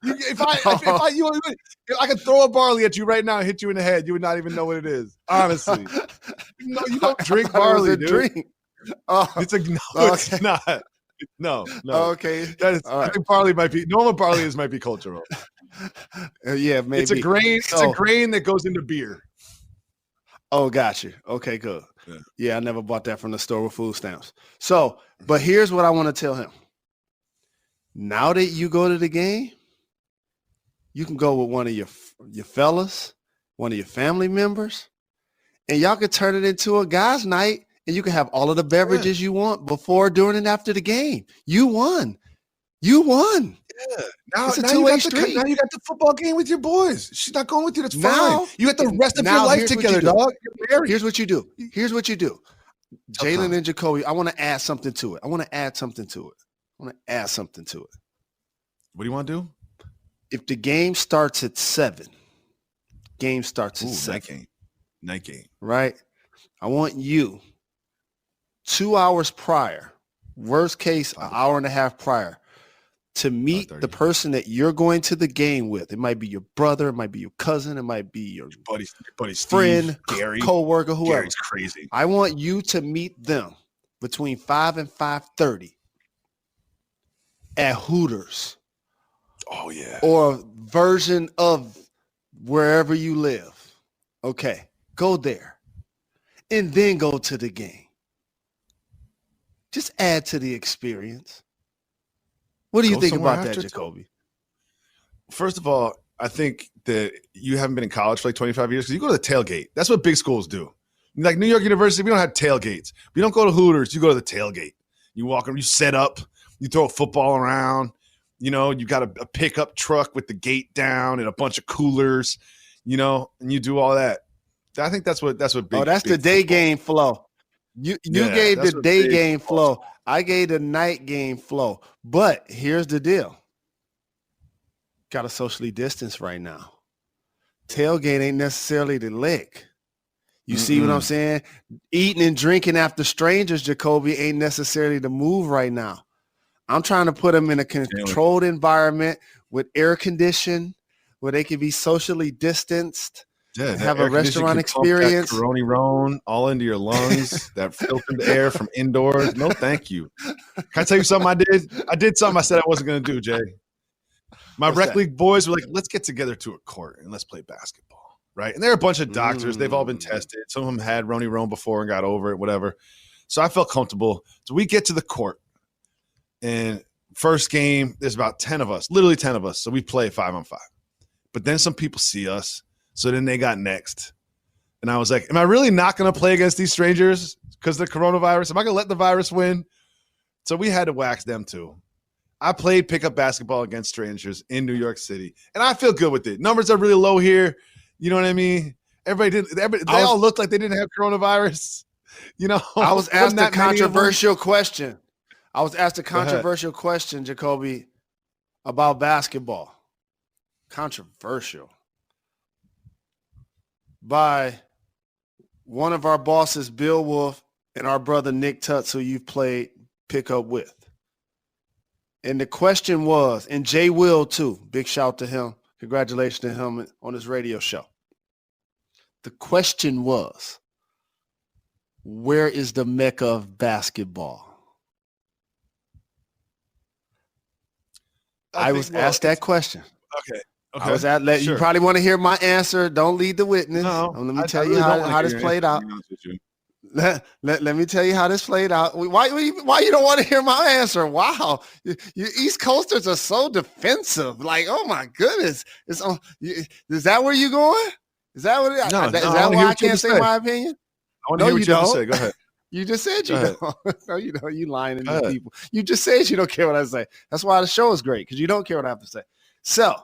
If I could throw a barley at you right now and hit you in the head, you would not even know what it is. Honestly. No, you don't drink barley, dude. Drink. It's not. No. Okay. That is, I think barley might be cultural. Yeah, maybe. It's a grain. So, It's a grain that goes into beer. Oh, got you. Okay, good. Yeah. Yeah, I never bought that from the store with food stamps. So, but here's what I want to tell him. Now that you go to the game, you can go with one of your fellas, one of your family members, and y'all can turn it into a guys' night, and you can have all of the beverages you want before, during, and after the game. You won. You won. Yeah. Now, It's a now two-way you got street. now you got the football game with your boys. She's not going with you. That's Now- fine. You got the rest of your now life here's what together, you do. dog. You're married. Here's what you do. Here's what you do. Tell Jalen Tom. and Jacoby, I want to add something to it. What do you want to do? If the game starts at 7, game starts at Ooh, 7, night game. right? I want you 2 hours prior, worst case, an hour and a half prior, to meet 5:30. the person that you're going to the game with. It might be your brother, it might be your cousin, it might be your buddy Steve, friend, Gary, co-worker, whoever. Gary's crazy. I want you to meet them between 5 and 5:30 at Hooters. Oh yeah. Or version of wherever you live. Okay, go there. And then go to the game. Just add to the experience. What do you Go think somewhere about that, after, Jacoby? First of all, I think that you haven't been in college for like 25 years because you go to the tailgate. That's what big schools do. Like New York University, we don't have tailgates. We don't go to Hooters. You go to the tailgate. You walk you set up, you throw a football around. You know, you got a pickup truck with the gate down and a bunch of coolers, and you do all that. I think that's what big. Oh, that's the big day football. game flow. You Yeah, gave that's the what day big game football's flow. I gave the night game flow. But here's the deal. Got to socially distance right now. Tailgate ain't necessarily the lick. You see what I'm saying? Eating and drinking after strangers, Jacoby, ain't necessarily the move right now. I'm trying to put them in a controlled environment with air conditioning, where they can be socially distanced, Yeah, have a restaurant experience. Corona Roan all into your lungs, that filtered air from indoors. No, thank you. Can I tell you something I did? I did something I said I wasn't going to do, Jay. My What's rec that? league boys were like, let's get together to a court and let's play basketball, right? And they're a bunch of doctors. They've all been tested. Some of them had Roni Roan before and got over it, whatever. So I felt comfortable. So we get to the court. And first game, there's about 10 of us, literally 10 of us. So we play 5-on-5. But then some people see us. So then they got next. And I was like, am I really not going to play against these strangers because of the coronavirus? Am I going to let the virus win? So we had to wax them too. I played pickup basketball against strangers in New York City. And I feel good with it. Numbers are really low here. You know what I mean? They all looked like they didn't have coronavirus. I was asked a that many of them. controversial question. Jacoby, about basketball. Controversial. By one of our bosses, Bill Wolf, and our brother Nick Tutz, who you've played pickup with. And the question was, and Jay Will too, big shout to him. Congratulations to him on his radio show. The question was, where is the mecca of basketball? I was asked that question. Okay. I was at. You probably want to hear my answer. Don't lead the witness. No, Let me tell you how this played out. Let me tell you how this played out. Why you don't want to hear my answer? Wow, you East Coasters are so defensive. Like, oh my goodness, is that where you going? Is that what? Is that why I can't say my opinion? I want to hear what you have to say. Go ahead. You just said you don't. No, you don't. You lying to these people. You just said you don't care what I say. That's why the show is great, because you don't care what I have to say. So,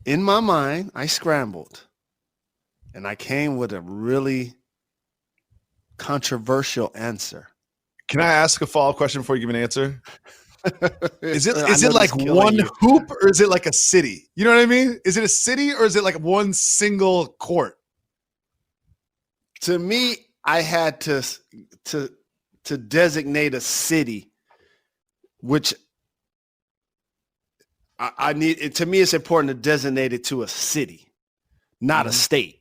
in my mind, I scrambled, and I came with a really controversial answer. Can I ask a follow-up question before you give an answer? Is it like one hoop, or is it like a city? You know what I mean? Is it a city, or is it like one single court? To me, I had to designate a city, which I need. To me, it's important to designate it to a city, not a state.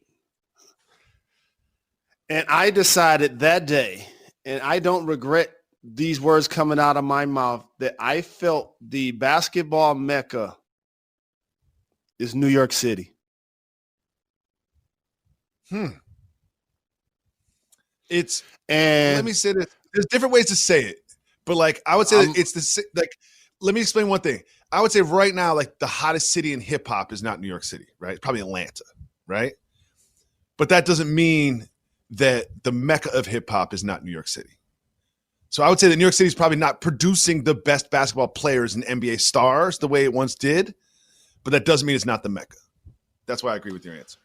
And I decided that day, and I don't regret these words coming out of my mouth that I felt the basketball mecca is New York City. Let me say this. There's different ways to say it, but like I would say that it's let me explain one thing. I would say right now, like the hottest city in hip hop is not New York City, right? It's probably Atlanta, right? But that doesn't mean that the mecca of hip hop is not New York City. So I would say that New York City is probably not producing the best basketball players and NBA stars the way it once did, but that doesn't mean it's not the mecca. That's why I agree with your answer.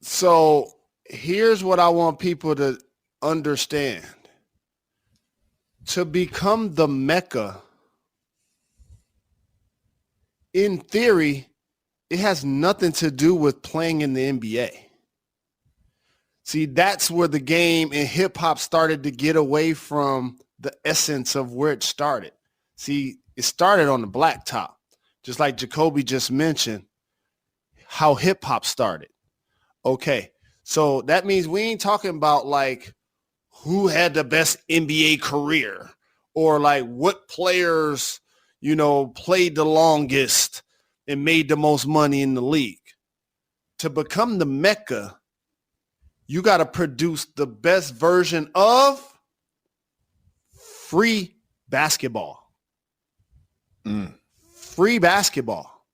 So here's what I want people to understand. To become the mecca, in theory, it has nothing to do with playing in the NBA. See, that's where the game in hip hop started to get away from the essence of where it started. See, it started on the blacktop, just like Jacoby just mentioned how hip hop started. Okay, so that means we ain't talking about like who had the best NBA career or like what players, played the longest and made the most money in the league. To become the mecca, you got to produce the best version of free basketball. Free basketball.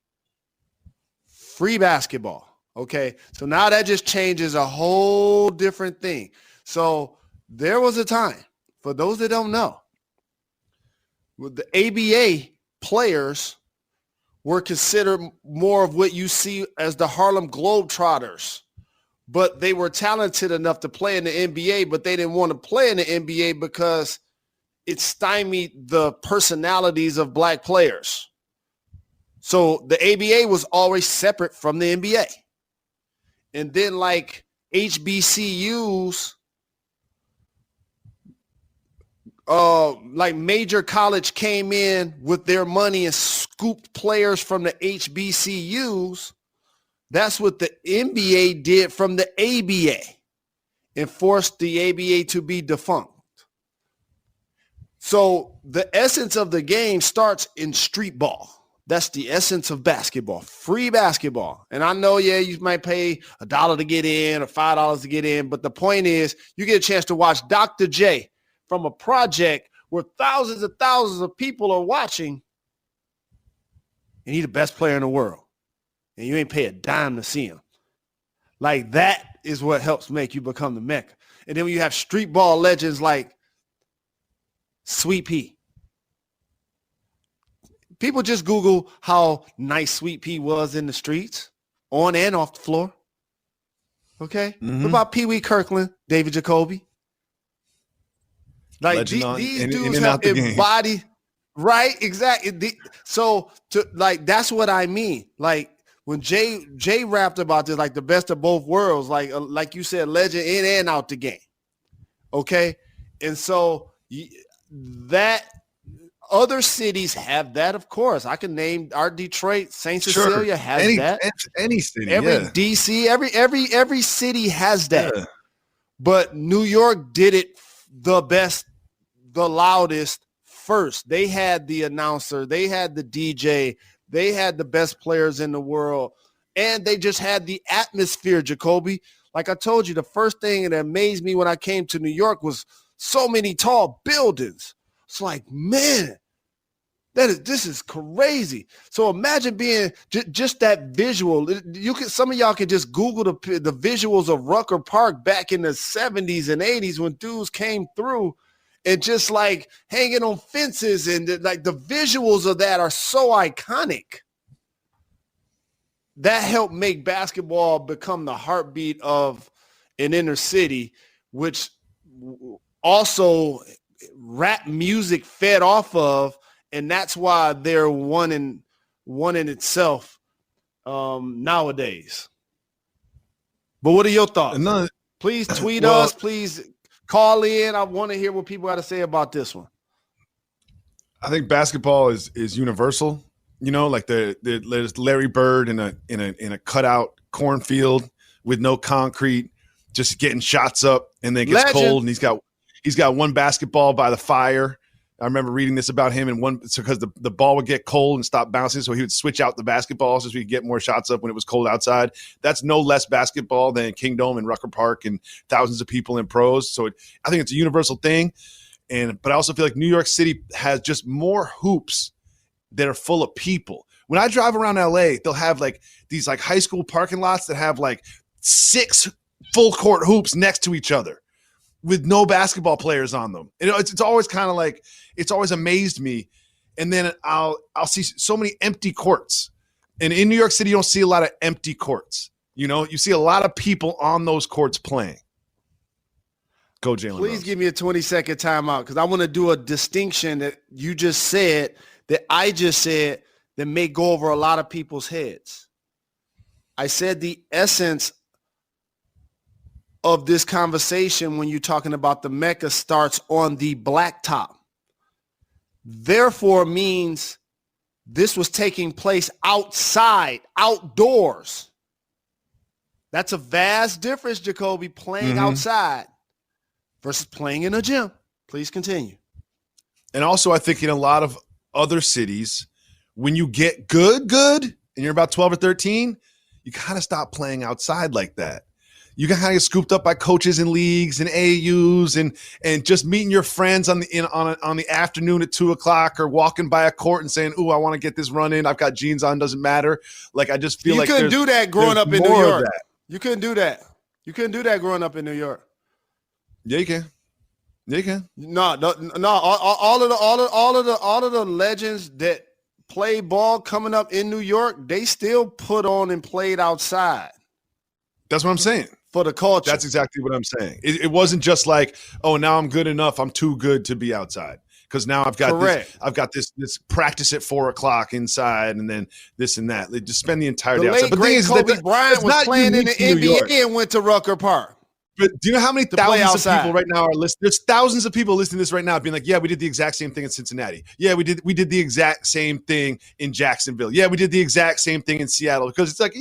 Free basketball. Okay. So now that just changes a whole different thing. So there was a time, for those that don't know, with the ABA players were considered more of what you see as the Harlem Globetrotters. But they were talented enough to play in the NBA, but they didn't want to play in the NBA because it stymied the personalities of black players. So the ABA was always separate from the NBA. And then like HBCUs, like major college came in with their money and scooped players from the HBCUs. That's what the NBA did from the ABA and forced the ABA to be defunct. So the essence of the game starts in street ball. That's the essence of basketball, free basketball. And I know, you might pay $1 to get in or $5 to get in. But the point is you get a chance to watch Dr. J from a project where thousands and thousands of people are watching. And he's the best player in the world. And you ain't pay a dime to see him. Like that is what helps make you become the mecca. And then when you have street ball legends like Sweet Pea. People just Google how nice Sweet Pea was in the streets, on and off the floor. Okay? What about Pee Wee Kirkland, David Jacoby? Like these dudes have embodied, right? Exactly. So that's what I mean. Like, when Jay rapped about this, like the best of both worlds, like you said, legend in and out the game. Okay. And so that other cities have that, of course. I can name our Detroit, St. Cecilia has that. Any city. DC, every city has that. Yeah. But New York did it the best, the loudest first. They had the announcer, they had the DJ, they had the best players in the world, and they just had the atmosphere, Jacoby. Like I told you, the first thing that amazed me when I came to New York was so many tall buildings. It's like, man, this is crazy. So imagine being just that visual. Some of y'all can just Google the visuals of Rucker Park back in the 70s and 80s when dudes came through and just like hanging on fences, and like the visuals of that are so iconic. That helped make basketball become the heartbeat of an inner city, which also rap music fed off of, and that's why they're one in itself nowadays. But what are your thoughts? Please tweet us. Please call in. I want to hear what people got to say about this one. I think basketball is universal. Like there's Larry Bird in a cutout cornfield with no concrete, just getting shots up, and then it gets cold, and He's got one basketball by the fire. I remember reading this about him, and because the ball would get cold and stop bouncing, so he would switch out the basketballs so we could get more shots up when it was cold outside. That's no less basketball than Kingdome and Rucker Park and thousands of people in pros. So I think it's a universal thing. But I also feel like New York City has just more hoops that are full of people. When I drive around LA, they'll have like these like high school parking lots that have like 6 full court hoops next to each other with no basketball players on them. It's always kind of like, it's always amazed me. And then I'll see so many empty courts. And in New York City, you don't see a lot of empty courts. You see a lot of people on those courts playing. Go, Jalen. Please Rose. give me a 20-second timeout because I want to do a distinction that you just said, that I just said, that may go over a lot of people's heads. I said the essence of this conversation when you're talking about the Mecca starts on the blacktop. Therefore means this was taking place outside, outdoors. That's a vast difference, Jacoby, playing outside versus playing in a gym. Please continue. And also, I think in a lot of other cities, when you get good, and you're about 12 or 13, you kind of stop playing outside like that. You can kind of get scooped up by coaches in leagues and AAUs and just meeting your friends on the afternoon at 2:00 or walking by a court and saying, "Ooh, I want to get this run in. I've got jeans on. Doesn't matter." Like I just feel you like couldn't do that growing up in New York. You couldn't do that. You couldn't do that growing up in New York. Yeah, you can. Yeah, you can. No. All of the legends that play ball coming up in New York, they still put on and played outside. That's what I'm saying. For the culture. That's exactly what I'm saying. It wasn't just like, oh, now I'm good enough. I'm too good to be outside because now I've got this practice at 4:00 inside, and then this and that. They just spend the entire day outside. But the thing is, Kobe Bryant was playing in the NBA and went to Rucker Park. But do you know how many thousands of people right now are listening? There's thousands of people listening to this right now being like, yeah, we did the exact same thing in Cincinnati. Yeah, we did the exact same thing in Jacksonville. Yeah, we did the exact same thing in Seattle. Because it's like,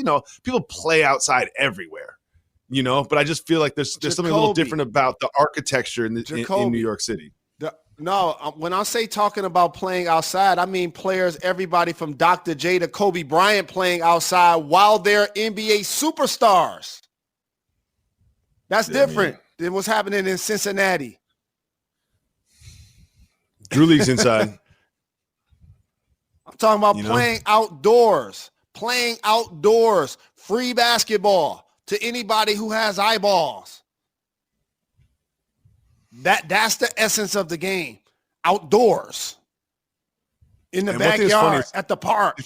people play outside everywhere, but I just feel like there's something a little different about the architecture in New York City. When I say talking about playing outside, I mean players, everybody from Dr. J to Kobe Bryant playing outside while they're NBA superstars. That's different than what's happening in Cincinnati. Drew League's inside. I'm talking about playing outdoors, free basketball to anybody who has eyeballs. That's the essence of the game. Outdoors. In the backyard, at the park.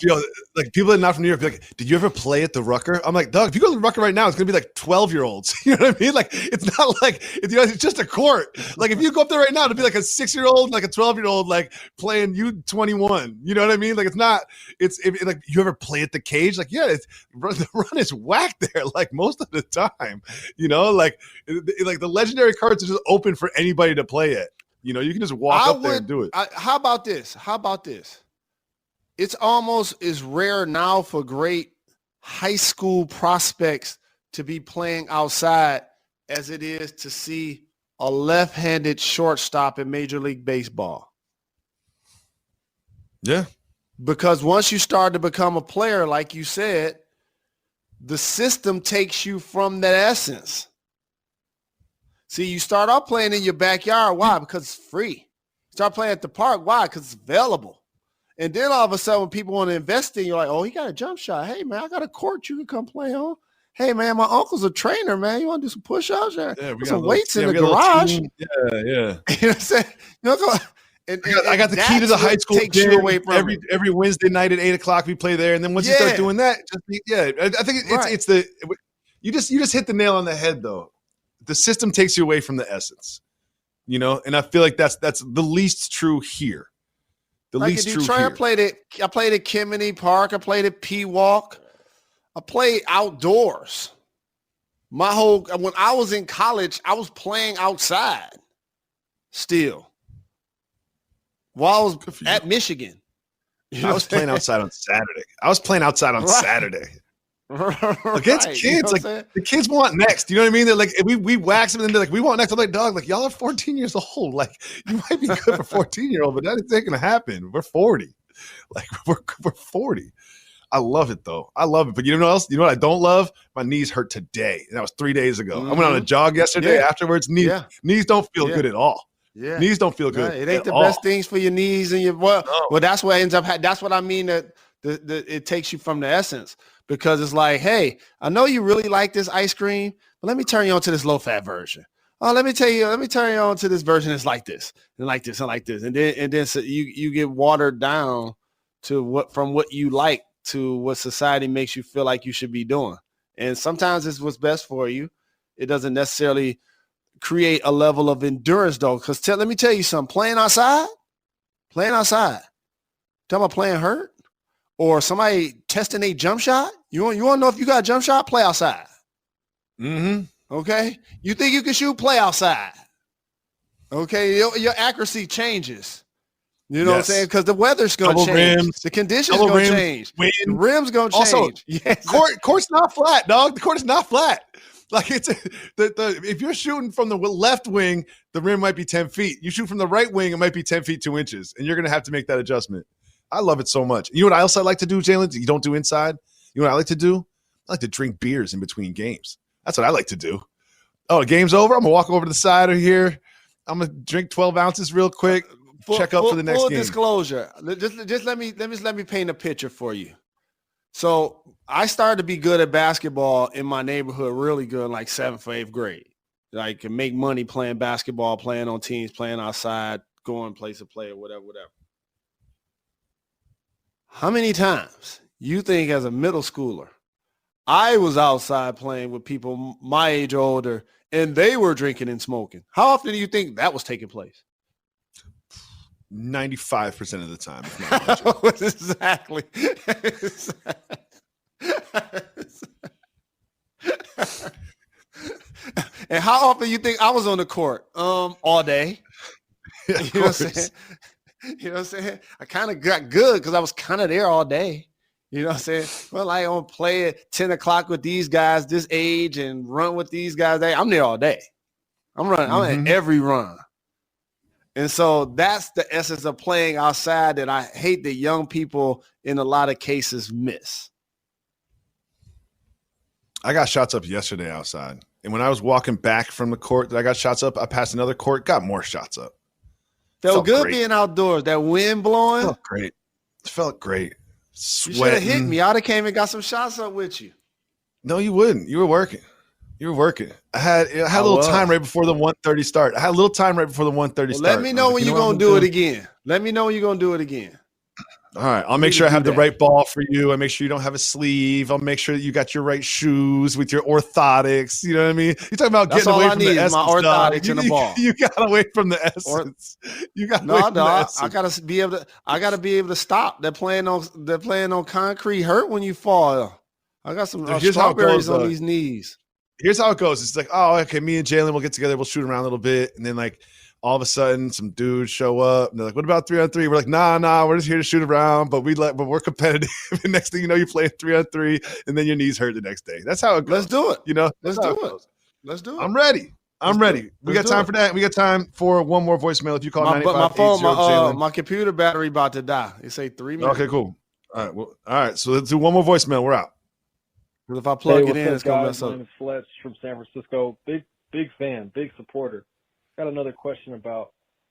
Like people that are not from New York be like, did you ever play at the Rucker? I'm like, Doug, if you go to the Rucker right now, it's going to be like 12-year-olds. You know what I mean? Like, it's not like, it's just a court. Like, if you go up there right now, it'd be like a 6-year-old, like a 12-year-old, like playing U21. You know what I mean? Like, like, you ever play at the cage? Like, yeah, the run is whack there, like most of the time. Like the legendary cards are just open for anybody to play it. You can just walk up there and do it. How about this? It's almost as rare now for great high school prospects to be playing outside as it is to see a left-handed shortstop in Major League Baseball. Yeah. Because once you start to become a player, like you said, the system takes you from that essence. See, you start off playing in your backyard. Why? Because it's free. Start playing at the park. Why? Because it's available. And then all of a sudden, when people want to invest in, you're like, oh, he got a jump shot. Hey, man, I got a court you can come play on. Hey, man, my uncle's a trainer, man. You want to do some push-ups? Yeah, we got some weights in the garage. Yeah. You know what I'm saying? I got the key to the high school gym every Wednesday night at 8:00. We play there, and then once you start doing that, I think it's you just hit the nail on the head though. The system takes you away from the essence, and I feel like that's the least true here. The like least in true Detroit, here. I played at Kimmany Park. I played at Peawalk. I played outdoors. When I was in college, I was playing outside still. While I was at Michigan. I was playing outside on Saturday. Saturday. Against Right, kids, you know what like I'm saying? the kids want next. You know what I mean? They're like, we wax them and they're like, we want next. I'm like, dog, like y'all are 14 years old. Like you might be good for 14-year-old, but that ain't gonna happen. We're 40. Like we're 40. I love it though. I love it. But you know what else? You know what I don't love? My knees hurt today. And that was 3 days ago. I went on a jog yesterday. Yeah. Afterwards, Yeah. knees don't feel Yeah. good at all. Yeah. Knees don't feel No, good. it ain't at the all. best things for your knees and your well. No. Well, that's what ends up. That's what I mean. That it takes you from the essence, because it's like, hey, I know you really like this ice cream, but let me turn you on to this low fat version. Oh, let me turn you on to this version that's like this and like this and like this, and then so you get watered down to what you like to what society makes you feel like you should be doing. And sometimes it's what's best for you. It doesn't necessarily create a level of endurance though. Because let me tell you something, playing outside, talking about playing hurt or somebody testing a jump shot. You want to know if you got a jump shot? Play outside. Mm-hmm. Okay. You think you can shoot? Play outside. Okay. Your accuracy changes. You know what I'm saying? Because the weather's going to change. Rims, the conditions going to change. Wind. The rim's going to change. Also, yes. Court's not flat, dog. The court is not flat. Like it's if you're shooting from the left wing, the rim might be 10 feet. You shoot from the right wing, it might be 10 feet 2 inches, and you're gonna have to make that adjustment. I love it so much. You know what else I like to do, Jalen? You don't do inside. You know what I like to do? I like to drink beers in between games. That's what I like to do. Oh, the game's over. I'm gonna walk over to the side of here. I'm gonna drink 12 ounces real quick. Check up for the next full game. Disclosure. Just let me paint a picture for you. So I started to be good at basketball in my neighborhood, really good, in like 7th or 8th grade. Like can make money playing basketball, playing on teams, playing outside, going place to play or whatever. How many times you think as a middle schooler, I was outside playing with people my age or older and they were drinking and smoking? How often do you think that was taking place? 95% of the time. If not Exactly. And how often you think I was on the court? All day. Yeah, You know what I'm saying? You know what I'm saying? I kind of got good because I was kind of there all day. You know what I'm saying? Well, I don't play at 10 o'clock with these guys this age and run with these guys. I'm there all day. I'm running. I'm at every run. And so that's the essence of playing outside that I hate that young people in a lot of cases miss. I got shots up yesterday outside. And when I was walking back from the court that I got shots up, I passed another court, got more shots up. Felt good great. Being outdoors. That wind blowing. Felt great. It felt great. You should have hit me. I'd have came and got some shots up with you. No, you wouldn't. You were working. I had a little time right before the 1:30 start. Let me know when you're going to do it again. Let me know when you're going to do it again. All right. I'll make sure I have the right ball for you. I make sure you don't have a sleeve. I'll make sure that you got your right shoes with your orthotics. You know what I mean? You're talking about getting away from the essence. My orthotics and the ball. You got away from the essence. You got away from the essence. I gotta be able to stop. They're playing on concrete. Hurt when you fall. I got some strawberries on these knees. Here's how it goes. It's like, oh, okay, me and Jalen will get together. We'll shoot around a little bit. And then like all of a sudden some dudes show up and they're like, what about 3-on-3? We're like, nah, we're just here to shoot around, but we're competitive. And next thing you know, you're playing 3-on-3 and then your knees hurt the next day. That's how it goes. Let's do it. You know, let's do it. I'm ready. We got time for that. We got time for one more voicemail. If you call my computer battery about to die. It say 3 minutes. Okay, cool. All right. So let's do one more voicemail. We're out. If I plug it in, it's going to mess up. My name is Fletch from San Francisco. Big fan, big supporter. Got another question about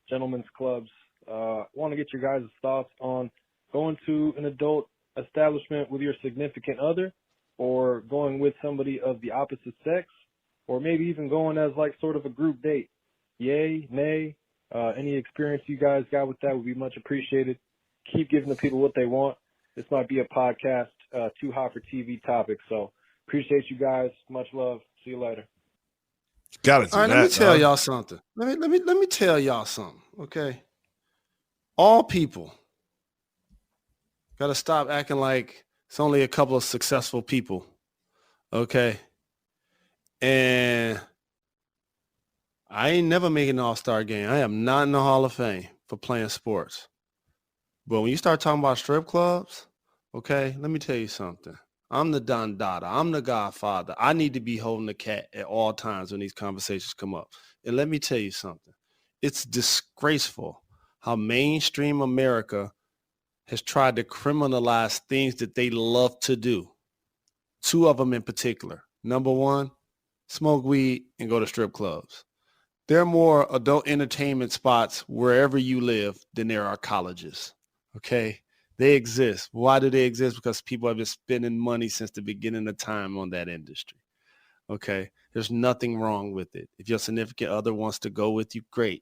gentlemen's clubs. Want to get your guys' thoughts on going to an adult establishment with your significant other or going with somebody of the opposite sex or maybe even going as like sort of a group date. Yay, nay, any experience you guys got with that would be much appreciated. Keep giving the people what they want. This might be a podcast, too hot for TV topic. So appreciate you guys. Much love. See you later. Got it. All right, let me tell y'all something. Let me tell y'all something. Okay. All people got to stop acting like it's only a couple of successful people. Okay. And I ain't never making an all-star game. I am not in the Hall of Fame for playing sports. But when you start talking about strip clubs, okay, let me tell you something. I'm the Don Dada. I'm the Godfather. I need to be holding the cat at all times when these conversations come up. And let me tell you something. It's disgraceful how mainstream America has tried to criminalize things that they love to do. Two of them in particular. Number one, smoke weed and go to strip clubs. There are more adult entertainment spots wherever you live than there are colleges. Okay? They exist. Why do they exist? Because people have been spending money since the beginning of time on that industry. Okay? There's nothing wrong with it. If your significant other wants to go with you, great.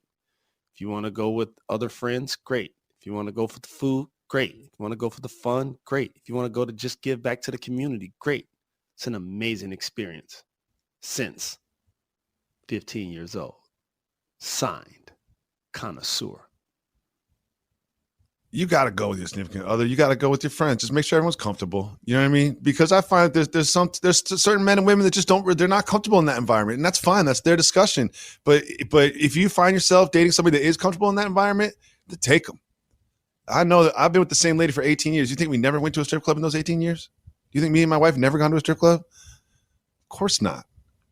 If you want to go with other friends, great. If you want to go for the food, great. If you want to go for the fun, great. If you want to go to just give back to the community, great. It's an amazing experience. Since 15 years old. Signed, Connoisseur. You got to go with your significant other. You got to go with your friends. Just make sure everyone's comfortable. You know what I mean? Because I find there's certain men and women that just they're not comfortable in that environment, and that's fine. That's their discussion. But if you find yourself dating somebody that is comfortable in that environment, then take them. I know that I've been with the same lady for 18 years. You think we never went to a strip club in those 18 years? Do you think me and my wife never gone to a strip club? Of course not.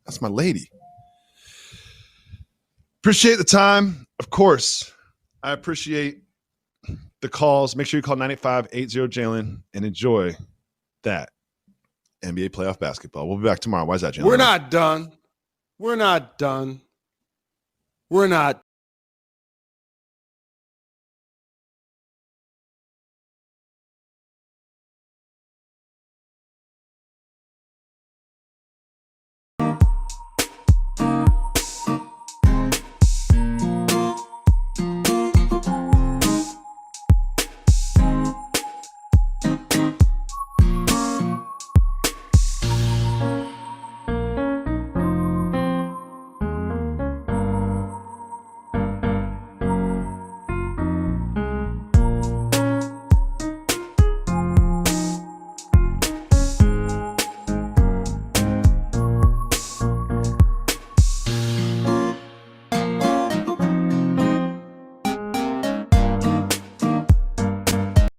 That's my lady. Appreciate the time. Of course, I appreciate the calls. Make sure you call 985-80-JALEN and enjoy that NBA playoff basketball. We'll be back tomorrow. Why is that, Jalen? We're not done. We're not done. We're not